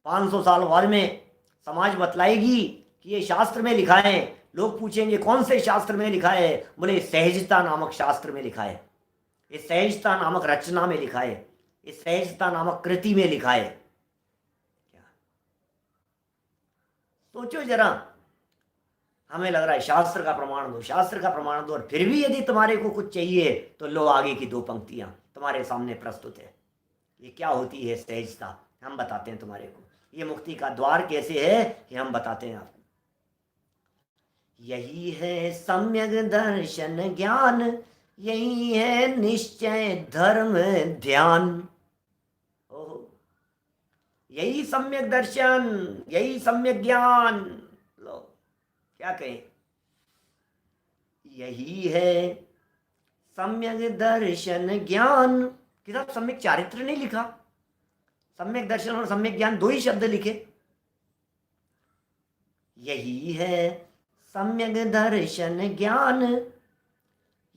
S1: 500 साल बाद में समाज बतलाएगी कि ये शास्त्र में लिखा है। लोग पूछेंगे कौन से शास्त्र में लिखा है? बोले सहजता नामक शास्त्र में लिखा है, इस सहजता नामक रचना में लिखा है, इस सहजता नामक कृति में लिखा है। क्या सोचो जरा, हमें लग रहा है शास्त्र का प्रमाण दो, शास्त्र का प्रमाण दो, और फिर भी यदि तुम्हारे को कुछ चाहिए तो लो आगे की 2 पंक्तियां तुम्हारे सामने प्रस्तुत है। ये क्या होती है सहजता? हम बताते हैं तुम्हारे को। ये मुक्ति का द्वार कैसे है कि हम बताते हैं आपको। यही है सम्यक दर्शन ज्ञान, यही है निश्चय धर्म ध्यान। ओहो, यही सम्यक दर्शन, यही सम्यक ज्ञान। लो क्या कहें? यही है सम्यक दर्शन ज्ञान। किताब सम्यक चारित्र नहीं लिखा, सम्यक दर्शन और सम्यक ज्ञान 2 ही शब्द लिखे। यही है सम्यक दर्शन ज्ञान,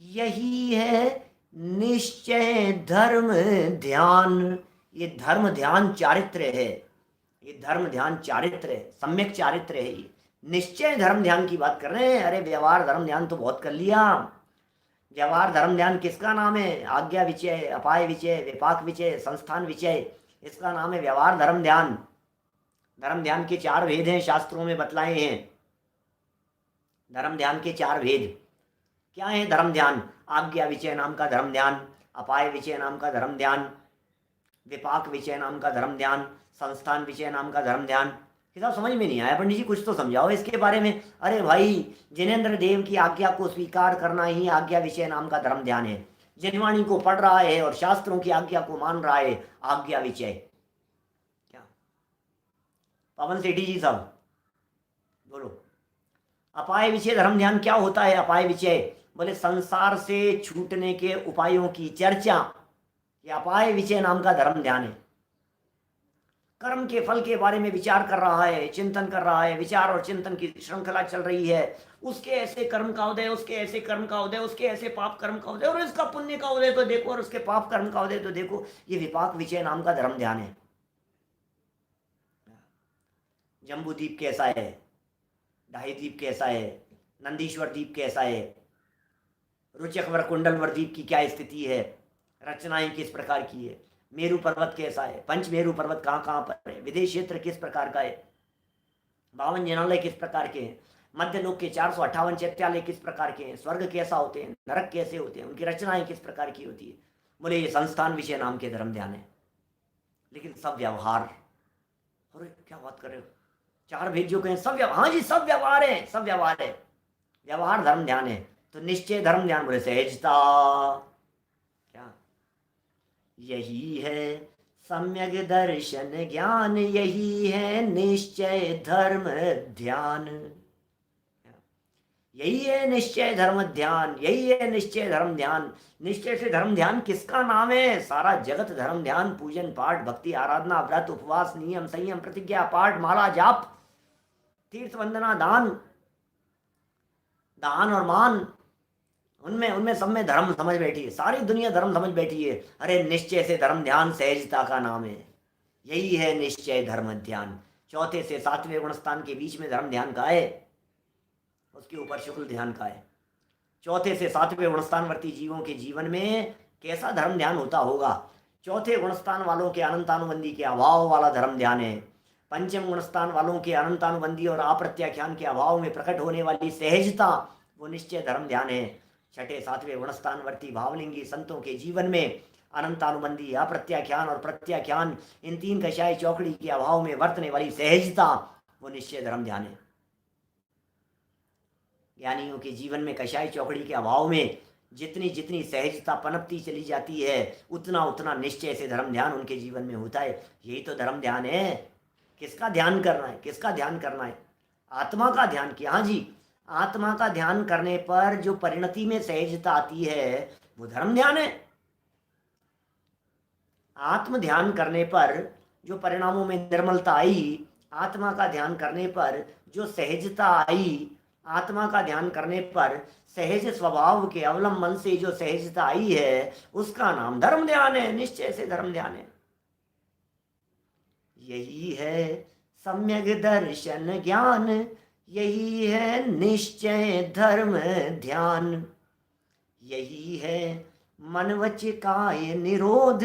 S1: यही है निश्चय धर्म ध्यान। ये धर्म ध्यान चारित्र है, ये धर्म ध्यान चारित्र है, सम्यक चारित्र है। ये निश्चय धर्म ध्यान की बात कर रहे हैं। अरे व्यवहार धर्म ध्यान तो बहुत कर लिया। व्यवहार धर्म ध्यान किसका नाम है? आज्ञा विचय, अपाय विचय, विपाक विचय, संस्थान विचय, इसका नाम है व्यवहार धर्म ध्यान। धर्म ध्यान के 4 भेद हैं, शास्त्रों में बतलाए हैं। धर्म ध्यान के 4 भेद क्या है? धर्म ध्यान, आज्ञा विचय नाम का धर्म ध्यान, अपाय विचय नाम का धर्म ध्यान, विपाक विचय नाम का धर्म ध्यान, संस्थान विचय नाम का धर्म ध्यान। किताब समझ में नहीं आया? पंडित जी कुछ तो समझाओ इसके बारे में। अरे भाई, जिनेंद्र देव की आज्ञा को स्वीकार करना ही आज्ञा विचय नाम का धर्म ध्यान है। जिनवाणी को पढ़ रहा है और शास्त्रों की आज्ञा को मान रहा है, आज्ञा विचय। क्या पवन सेठी जी साहब बोलो, अपाय विचय धर्म ध्यान क्या होता है? अपाय विचय बोले संसार से छूटने के उपायों की चर्चा, ये अपाय विचय नाम का धर्म ध्यान है। कर्म के फल के बारे में विचार कर रहा है, चिंतन कर रहा है, विचार और चिंतन की श्रृंखला चल रही है। उसके ऐसे कर्म का उदय, उसके ऐसे कर्म का उदय, उसके ऐसे पाप कर्म का उदय, और इसका पुण्य का उदय तो देखो, और उसके पाप कर्म का उदय तो देखो। ये विपाक विचय नाम का धर्म ध्यान है। जम्बूद्वीप कैसा है, ढाई द्वीप कैसा है, नंदीश्वर द्वीप कैसा है, रुचकवर कुंडलवर द्वीप की क्या स्थिति है, रचनाएं किस प्रकार की है, मेरू पर्वत कैसा है, पंच मेरू पर्वत कहाँ कहाँ पर है, विदेश क्षेत्र किस प्रकार का है, 52 जिनालय किस प्रकार के हैं, मध्य लोक के 458 चैत्यालय किस प्रकार के हैं, स्वर्ग कैसा होते हैं, नरक कैसे होते हैं, उनकी रचनाएं किस प्रकार की होती है। बोले ये संस्थान विषय नाम के धर्म ध्यान है। लेकिन सब व्यवहार, अरे क्या बात कर रहे हो, चार भेद जो कहें सब हाँ जी सब व्यवहार है, सब व्यवहार है। व्यवहार धर्म ध्यान है। तो निश्चय धर्म ध्यान बोले सहजता, क्या यही है सम्यक दर्शन ज्ञान, यही है निश्चय धर्म ध्यान। यही है निश्चय धर्म ध्यान, यही है निश्चय धर्म ध्यान। निश्चय से धर्म ध्यान किसका नाम है? सारा जगत धर्म ध्यान, पूजन पाठ भक्ति आराधना व्रत उपवास नियम संयम प्रतिज्ञा पाठ माला जाप तीर्थ वंदना दान, दान और मान, उनमें उनमें सब में धर्म समझ बैठी है, सारी दुनिया धर्म समझ बैठी है। अरे निश्चय से धर्म ध्यान सहजता का नाम है। यही है निश्चय धर्म ध्यान। चौथे से सातवें गुणस्थान के बीच में धर्म ध्यान का है, उसके ऊपर शुक्ल ध्यान का है। चौथे से सातवें गुणस्थानवर्ती जीवों के जीवन में कैसा धर्म ध्यान होता होगा? चौथे गुणस्थान वालों के अनंतानुबंधी के अभाव वाला धर्म ध्यान है। पंचम गुणस्थान वालों के अनंतानुबंधी और अप्रत्याख्यान के अभाव में प्रकट होने वाली सहजता, वो निश्चय धर्म ध्यान है। छठे सातवें गुणस्थानवर्ती भावलिंगी संतों के जीवन में अनंतानुबंधी अप्रत्याख्यान और प्रत्याख्यान, इन तीन कषाय चौकड़ी के अभाव में वर्तने वाली सहजता, वो निश्चय धर्म ध्यान है। ज्ञानियों के जीवन में कषाय चौकड़ी के अभाव में जितनी जितनी सहजता पनपती चली जाती है, उतना उतना निश्चय से धर्म ध्यान उनके जीवन में होता है। यही तो धर्म ध्यान है। किसका ध्यान करना है? किसका ध्यान करना है? आत्मा का ध्यान किया। हाँ जी, आत्मा का ध्यान करने पर जो परिणति में सहजता आती है, वो धर्म ध्यान है। आत्म ध्यान करने पर जो परिणामों में निर्मलता आई, आत्मा का ध्यान करने पर जो सहजता आई, आत्मा का ध्यान करने पर सहज स्वभाव के अवलंबन से जो सहजता आई है, उसका नाम धर्म ध्यान है। निश्चय से धर्म ध्यान है। यही है सम्यक दर्शन ज्ञान, यही है निश्चय धर्म ध्यान। यही है मन वच काय निरोध,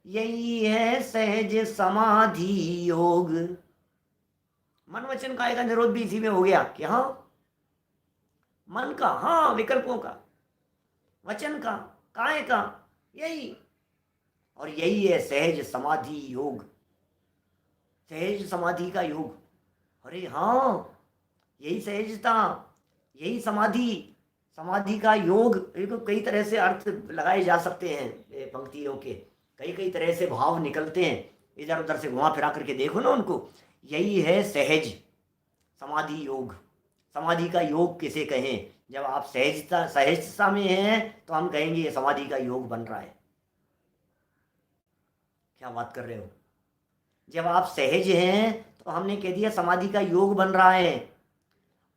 S1: यही है सहज समाधि योग। मन वचन काय का निरोध भी इसी में हो गया कि हाँ, मन का, हाँ विकल्पों का, वचन का, काय का, यही, और यही है सहज समाधि योग। सहज समाधि का योग, अरे हाँ यही सहजता, यही समाधि, समाधि का योग। देखो कई तरह से अर्थ लगाए जा सकते हैं पंक्तियों के, कई कई तरह से भाव निकलते हैं। इधर उधर से घुमा फिरा करके देखो ना उनको। यही है सहज समाधि योग। समाधि का योग किसे कहें? जब आप सहजता में हैं तो हम कहेंगे ये समाधि का योग बन रहा है। क्या बात कर रहे हो? जब आप सहज हैं तो हमने कह दिया समाधि का योग बन रहा है।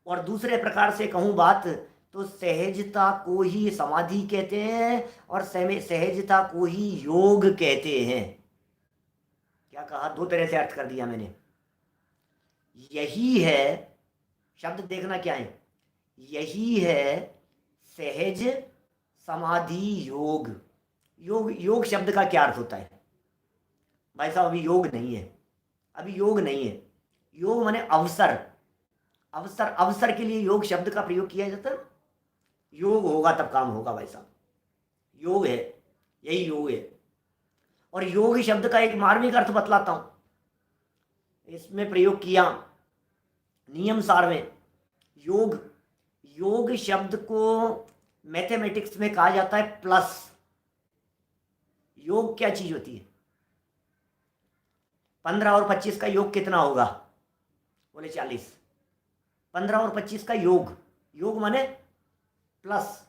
S1: और दूसरे प्रकार से कहूँ बात, तो सहजता को ही समाधि कहते हैं और सहजता को ही योग कहते हैं। क्या कहा? दो तरह से अर्थ कर दिया मैंने। यही है, शब्द देखना क्या है, यही है सहज समाधि योग। योग, योग शब्द का क्या अर्थ होता है भाई साहब? अभी योग नहीं है, अभी योग नहीं है। योग माने अवसर, अवसर, अवसर के लिए योग शब्द का प्रयोग किया जाता है। योग होगा तब काम होगा भाई साहब। योग है, यही योग है। और योग शब्द का एक मार्मिक अर्थ बतलाता हूं, इसमें प्रयोग किया नियम सार में। योग, योग शब्द को मैथमेटिक्स में कहा जाता है प्लस। योग क्या चीज होती है? 15 और 25 का योग कितना होगा? बोले 40। 15 और 25 का योग, योग माने प्लस,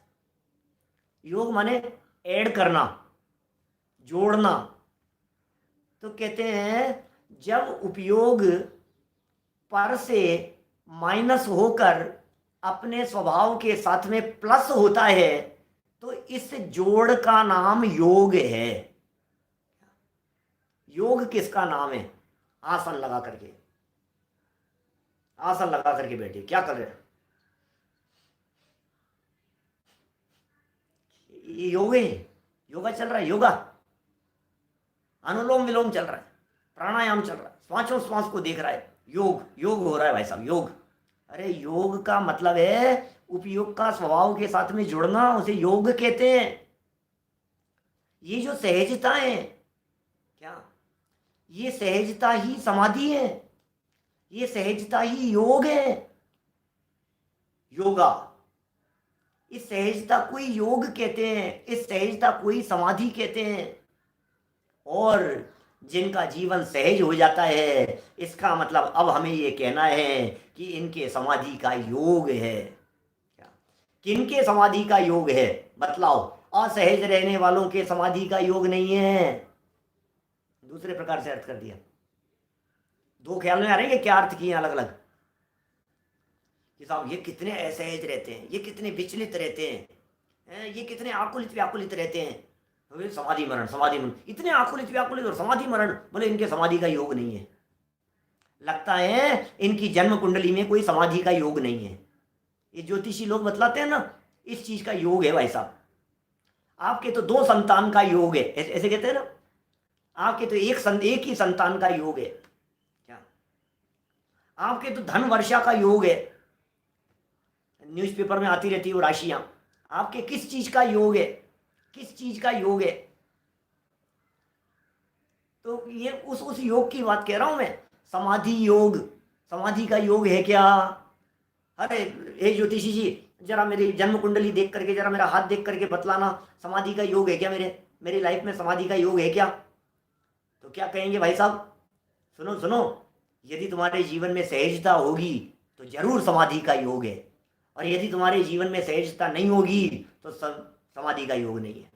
S1: योग माने ऐड करना, जोड़ना। तो कहते हैं जब उपयोग पर से माइनस होकर अपने स्वभाव के साथ में प्लस होता है, तो इस जोड़ का नाम योग है। योग किसका नाम है? आसन लगा करके, आसन लगा करके बैठे, क्या कर रहे हैं? ये योग है, योगा चल रहा है, योगा, अनुलोम विलोम चल रहा है, प्राणायाम चल रहा है, श्वासोच्छ्वास को देख रहा है, योग, योग हो रहा है भाई साहब, योग। अरे योग का मतलब है उपयोग का स्वभाव के साथ में जुड़ना, उसे योग कहते हैं। ये जो सहजता है, क्या ये सहजता ही समाधि है? ये सहजता ही योग है, योगा। इस सहजता को ही योग कहते हैं, इस सहजता को ही समाधि कहते हैं। और जिनका जीवन सहज हो जाता है, इसका मतलब अब हमें ये कहना है कि इनके समाधि का योग है। क्या? किनके समाधि का योग है बतलाओ? असहज रहने वालों के समाधि का योग नहीं है। दूसरे प्रकार से अर्थ कर दिया। दो ख्याल में आ रहे हैं कि क्या अर्थ किए अलग अलग? कि साहब ये कितने असहज रहते हैं, ये कितने विचलित रहते हैं, ये कितने आकुलित व्याकुलित रहते हैं। बोले समाधि मरण, समाधि मरण, इतने आकुलित व्याकुलित और समाधि मरण, बोले इनके समाधि का योग नहीं है। लगता है इनकी जन्म कुंडली में कोई समाधि का योग नहीं है। ये ज्योतिषी लोग बतलाते हैं ना, इस चीज का योग है भाई साहब। आपके तो दो संतान का योग है, ऐसे कहते हैं ना। आपके तो एक ही संतान का योग है। क्या? आपके तो धन वर्षा का योग है, न्यूज़पेपर में आती रहती है वो राशियां। आपके किस चीज का योग है? किस चीज का योग है? तो ये उस योग की बात कह रहा हूं मैं। समाधि योग, समाधि का योग है क्या? अरे हे ज्योतिषी जी, जरा मेरी जन्म कुंडली देख करके, जरा मेरा हाथ देख करके बतलाना, समाधि का योग है क्या मेरी लाइफ में? समाधि का योग है क्या? तो क्या कहेंगे भाई साहब? सुनो सुनो, यदि तुम्हारे जीवन में सहजता होगी तो जरूर समाधि का योग है, और यदि तुम्हारे जीवन में सहजता नहीं होगी तो समाधि का योग नहीं है।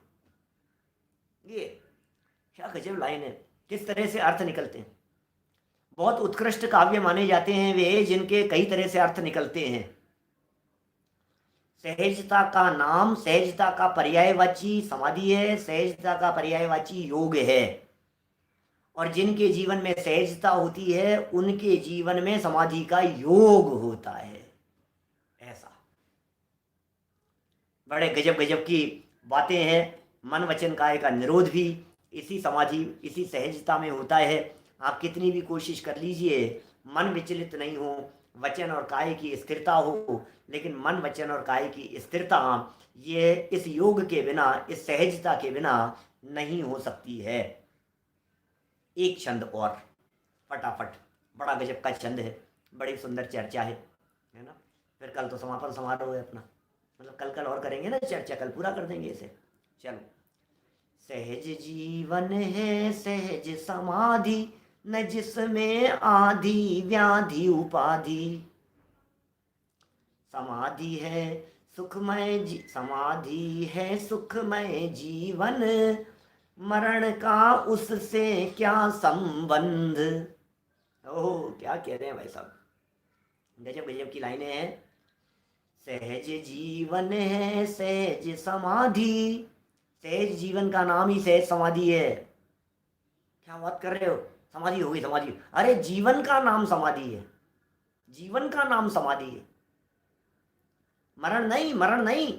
S1: ये क्या गजब लाइन है! किस तरह से अर्थ निकलते हैं। बहुत उत्कृष्ट काव्य माने जाते हैं वे जिनके कई तरह से अर्थ निकलते हैं। सहजता का नाम, सहजता का पर्यायवाची समाधि है, सहजता का पर्यायवाची योग है। और जिनके जीवन में सहजता होती है उनके जीवन में समाधि का योग होता है। ऐसा बड़े गजब गजब की बातें हैं। मन वचन काया का निरोध भी इसी समाधि, इसी सहजता में होता है। आप कितनी भी कोशिश कर लीजिए, मन विचलित नहीं हो, वचन और काय की स्थिरता हो, लेकिन मन वचन और काय की स्थिरता ये इस योग के बिना, इस सहजता के बिना नहीं हो सकती है। एक छंद और फटाफट, बड़ा गजब का छंद है, बड़ी सुंदर चर्चा है ना। फिर कल तो समापन समारोह है अपना, मतलब कल और करेंगे ना चर्चा, कल पूरा कर देंगे इसे। चलो, सहज जीवन है सहज समाधि, न जिसमें आधि व्याधि उपाधि। समाधि है समाधि है सुखमय जीवन, मरण का उससे क्या संबंध। ओह, क्या कह रहे हैं भाई साहब, गजब गजब की लाइनें हैं। सहज जीवन है सहज समाधि, सहज जीवन का नाम ही सहज समाधि है। क्या बात कर रहे हो? समाधि होगी समाधि? अरे जीवन का नाम समाधि है, जीवन का नाम समाधि है, मरण नहीं, मरण नहीं।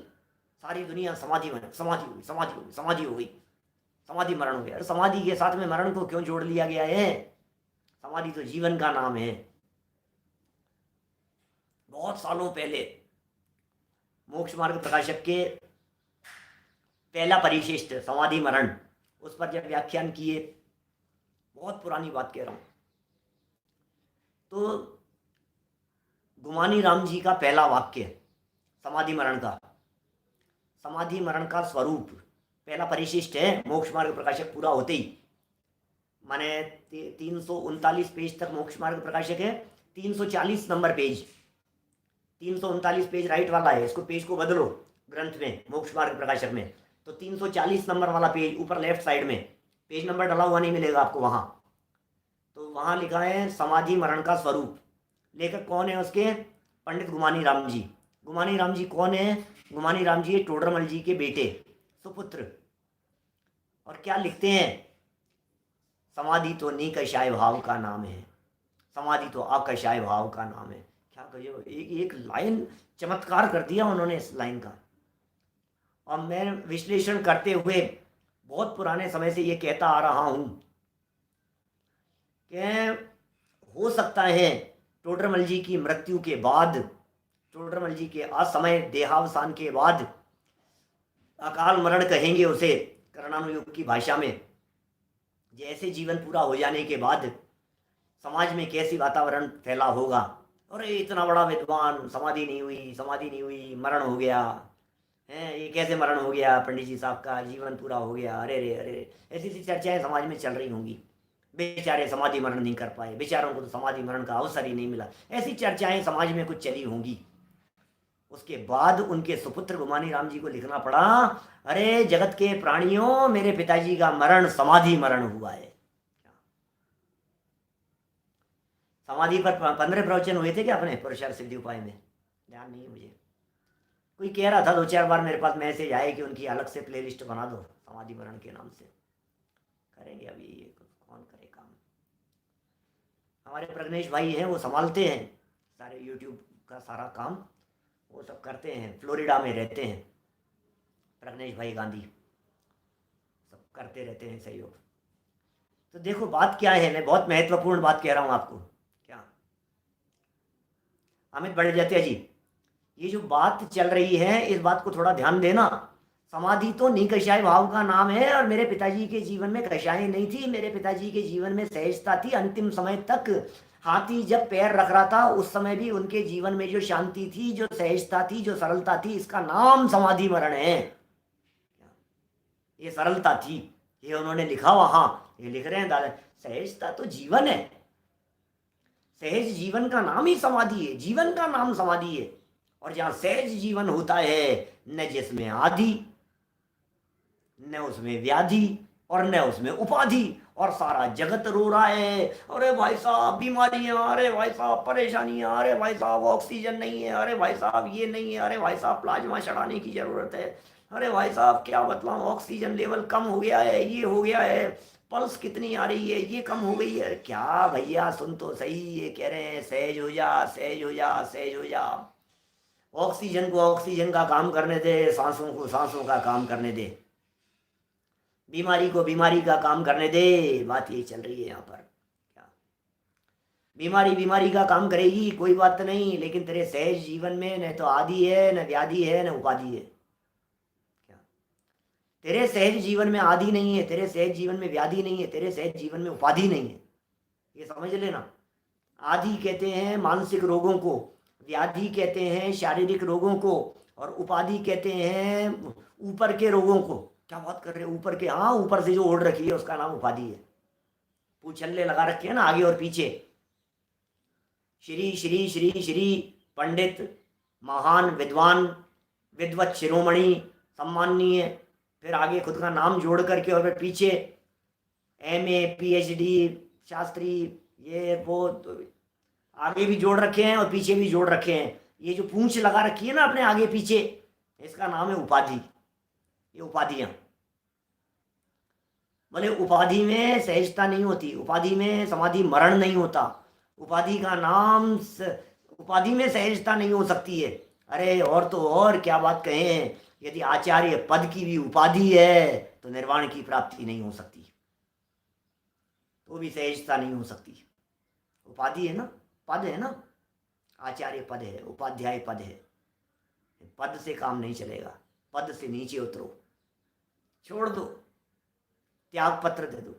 S1: सारी दुनिया समाधि में, समाधि हुई, समाधि हुई, समाधि हो गई, समाधि मरण हो गया। अरे समाधि के साथ में मरण को क्यों जोड़ लिया गया है? समाधि तो जीवन का नाम है। बहुत सालों पहले मोक्ष मार्ग प्रकाशक के पहला परिशिष्ट समाधि मरण, उस पर जब व्याख्यान किए, बहुत पुरानी बात कह रहा हूं, तो गुमानी राम जी का पहला वाक्य समाधि मरण का, समाधि मरण का स्वरूप, पहला परिशिष्ट है मोक्ष मार्ग प्रकाशक पूरा होते ही। माने 339 पेज तक मोक्ष मार्ग प्रकाशक है, 340 नंबर पेज, 339 पेज राइट वाला है, इसको पेज को बदलो ग्रंथ में, मोक्ष मार्ग प्रकाशक में, तो 340 नंबर वाला पेज ऊपर लेफ्ट साइड में, पेज नंबर डला हुआ नहीं मिलेगा आपको वहां। तो वहां लिखा है समाधि मरण का स्वरूप। लेखक कौन है उसके? पंडित गुमानी राम जी। गुमानी राम जी कौन है? गुमानी राम जी टोडरमल जी के बेटे, सुपुत्र। और क्या लिखते हैं? समाधि तो निकषाय भाव का नाम है, समाधि तो आकषाय भाव का नाम है। क्या कहिए, एक लाइन चमत्कार कर दिया उन्होंने इस लाइन का। और मैं विश्लेषण करते हुए बहुत पुराने समय से ये कहता आ रहा हूं कि हो सकता है टोडरमल जी की मृत्यु के बाद, टोडरमल जी के असमय देहावसान के बाद, अकाल मरण कहेंगे उसे कर्णानुयोग की भाषा में, जैसे जीवन पूरा हो जाने के बाद समाज में कैसी वातावरण फैला होगा। अरे इतना बड़ा विद्वान, समाधि नहीं हुई, समाधि नहीं हुई, मरण हो गया है, ये कैसे मरण हो गया, पंडित जी साहब का जीवन पूरा हो गया, अरे रे अरे रे। ऐसी ऐसी चर्चाएं समाज में चल रही होंगी। बेचारे समाधि मरण नहीं कर पाए, बेचारों को तो समाधि मरण का अवसर ही नहीं मिला, ऐसी चर्चाएं समाज में कुछ चली होंगी। उसके बाद उनके सुपुत्र गुमानी राम जी को लिखना पड़ा, अरे जगत के प्राणियों, मेरे पिताजी का मरण समाधि मरण हुआ है। समाधि पर 15 प्रवचन हुए थे क्या अपने पुरुषार्थ सिद्धि उपाय में, ध्यान नहीं है मुझे। कोई कह रहा था 2-4 बार मेरे पास मैसेज आए कि उनकी अलग से प्लेलिस्ट बना दो समाधि मरण के नाम से। करेंगे अभी ये, कौन करे काम। हमारे प्रज्ञेश भाई हैं, वो संभालते हैं सारे यूट्यूब का सारा काम, वो सब करते हैं, फ्लोरिडा में रहते हैं प्रज्ञेश भाई गांधी, सब करते रहते हैं सहयोग। तो देखो बात क्या है, मैं बहुत महत्वपूर्ण बात कह रहा हूँ आपको। क्या अमित बड़े जी, ये जो बात चल रही है इस बात को थोड़ा ध्यान देना। समाधि तो निकषाय भाव का नाम है, और मेरे पिताजी के जीवन में कषाय नहीं थी, मेरे पिताजी के जीवन में सहजता थी। अंतिम समय तक हाथी जब पैर रख रहा था उस समय भी उनके जीवन में जो शांति थी, जो सहजता थी, जो सरलता थी, इसका नाम समाधि मरण है। ये सरलता थी, ये उन्होंने लिखा वहां, ये लिख रहे हैं दादा। सहजता तो जीवन है, सहज जीवन का नाम ही समाधि है, जीवन का नाम समाधि है। और जहां सहज जीवन होता है, न जिसमें आदि, न उसमें व्याधि, और न उसमें उपाधि, और सारा जगत रो रहा है, अरे भाई साहब बीमारियां, अरे भाई साहब परेशानियां, अरे भाई साहब ऑक्सीजन नहीं है, अरे भाई साहब ये नहीं है, अरे भाई साहब प्लाज्मा चढ़ाने की जरूरत है, अरे भाई साहब क्या बतलाऊं, ऑक्सीजन लेवल कम हो गया है, ये हो गया है, पल्स कितनी आ रही है, ये कम हो गई है। क्या भैया सुन तो सही, ये कह रहे हैं सहज हो जा, सहज हो जा, सहज हो जा। ऑक्सीजन को ऑक्सीजन का काम करने दे, सांसों को सांसों का काम करने दे, बीमारी को बीमारी का काम करने दे। बात यही चल रही है यहाँ पर। क्या बीमारी बीमारी का काम करेगी कोई बात नहीं, लेकिन तेरे सहज जीवन में न तो आदि है, न व्याधि है, न उपाधि है। क्या तेरे सहज जीवन में आदि नहीं है, तेरे सहज जीवन में व्याधि नहीं है, तेरे सहज जीवन में उपाधि नहीं है, ये समझ लेना। आदि कहते हैं मानसिक रोगों को, व्याधि कहते हैं शारीरिक रोगों को, और उपाधि कहते हैं ऊपर के रोगों को। क्या बात कर रहे हैं, ऊपर के, हाँ ऊपर से जो ओढ़ रखी है उसका नाम उपाधि है। पूछल्ले लगा रखे हैं ना आगे और पीछे, श्री श्री श्री श्री पंडित, महान विद्वान, विद्वत शिरोमणि, सम्माननीय, फिर आगे खुद का नाम जोड़ करके, और फिर पीछे MA PhD शास्त्री, ये वो तो आगे भी जोड़ रखे हैं और पीछे भी जोड़ रखे हैं। ये जो पूंछ लगा रखी है ना अपने आगे पीछे, इसका नाम है उपाधि। ये उपाधियां, बोले उपाधि में सहजता नहीं होती, उपाधि में समाधि मरण नहीं होता, उपाधि का नाम उपाधि में सहजता नहीं हो सकती है। अरे और तो और क्या बात कहें, यदि आचार्य पद की भी उपाधि है तो निर्वाण की प्राप्ति नहीं हो सकती, तो भी सहजता नहीं हो सकती। उपाधि है ना, पद है ना, आचार्य पद है, उपाध्याय पद है, पद से काम नहीं चलेगा, पद से नीचे उतरो, छोड़ दो, त्याग पत्र दे दो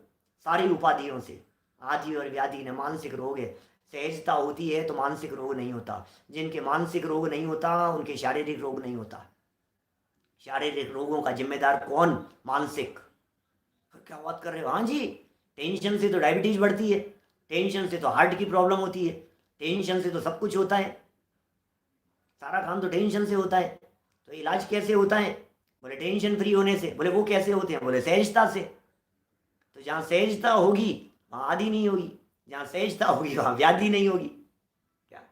S1: सारी उपाधियों से। आदि और व्याधि न मानसिक रोग है, सहजता होती है तो मानसिक रोग नहीं होता, जिनके मानसिक रोग नहीं होता उनके शारीरिक रोग नहीं होता। शारीरिक रोगों का जिम्मेदार कौन, मानसिक। क्या बात कर रहे हो, हाँ जी, टेंशन से तो डायबिटीज बढ़ती है, टेंशन से तो हार्ट की प्रॉब्लम होती है, टेंशन से तो सब कुछ होता है, सारा काम तो टेंशन से होता है। तो इलाज कैसे होता है, बोले टेंशन फ्री होने से। बोले वो कैसे होते हैं, बोले सहजता से। तो जहाँ सहजता होगी वहाँ आदि नहीं होगी, जहाँ सहजता होगी वहाँ व्याधि नहीं होगी। क्या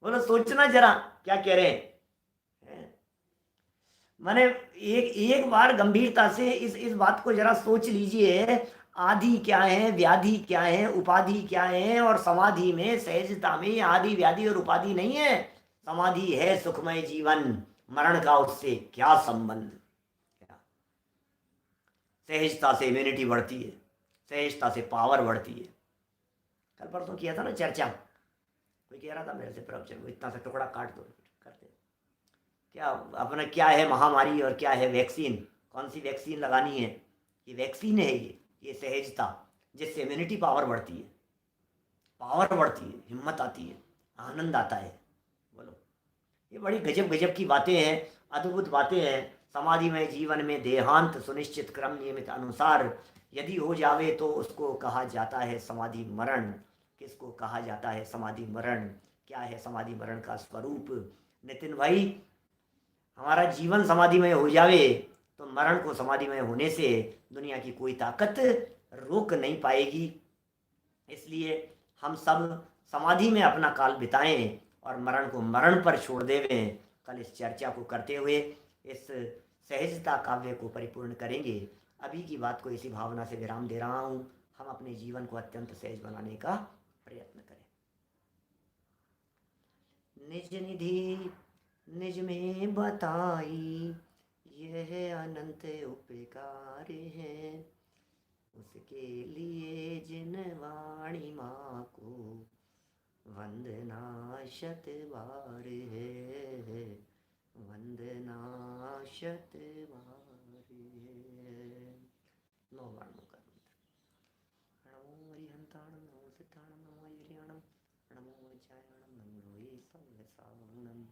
S1: बोलो, सोचना जरा क्या कह रहे हैं। मैंने एक एक बार गंभीरता से इस बात को जरा सोच लीजिए। आदि क्या है, व्याधि क्या है, उपाधि क्या है, और समाधि में सहजता में आदि व्याधि और उपाधि नहीं है। समाधि है सुखमय जीवन, मरण का उससे क्या संबंध। सहजता से इम्यूनिटी बढ़ती है, सहजता से पावर बढ़ती है। कल परसों किया था ना चर्चा, कोई कह रहा था मेरे से प्रवचन को इतना सा टुकड़ा काट दो, करते क्या अपना क्या है महामारी और क्या है वैक्सीन, कौन सी वैक्सीन लगानी है। ये वैक्सीन है, ये सहजता, जिससे इम्यूनिटी पावर बढ़ती है, पावर बढ़ती है, हिम्मत आती है, आनंद आता है। बोलो, ये बड़ी गजब गजब की बातें हैं, अद्भुत बातें हैं। समाधि में जीवन में देहांत सुनिश्चित क्रम नियमित अनुसार यदि हो जावे तो उसको कहा जाता है समाधि मरण। किसको कहा जाता है समाधि मरण? क्या है समाधि मरण का स्वरूप? नितिन भाई, हमारा जीवन समाधिमय हो जावे तो मरण को समाधिमय होने से दुनिया की कोई ताकत रोक नहीं पाएगी। इसलिए हम सब समाधि में अपना काल बिताएं और मरण को मरण पर छोड़ देवें। कल इस चर्चा को करते हुए इस सहजता काव्य को परिपूर्ण करेंगे। अभी की बात को इसी भावना से विराम दे रहा हूँ। हम अपने जीवन को अत्यंत सहज बनाने का प्रयत्न करें। निज निधि निज में बताई, यह अनंत उपकार है। उसके लिए जिन वाणी माँ को वंदना शत बार है, वंदना शत बार है। 9 वर्णों का मंत्र। नमो हरिहंताणं, नमो सिद्धाणं, नमो वीर्याणं, नमो वज्रायणं, नमो लोहे सवसावनं।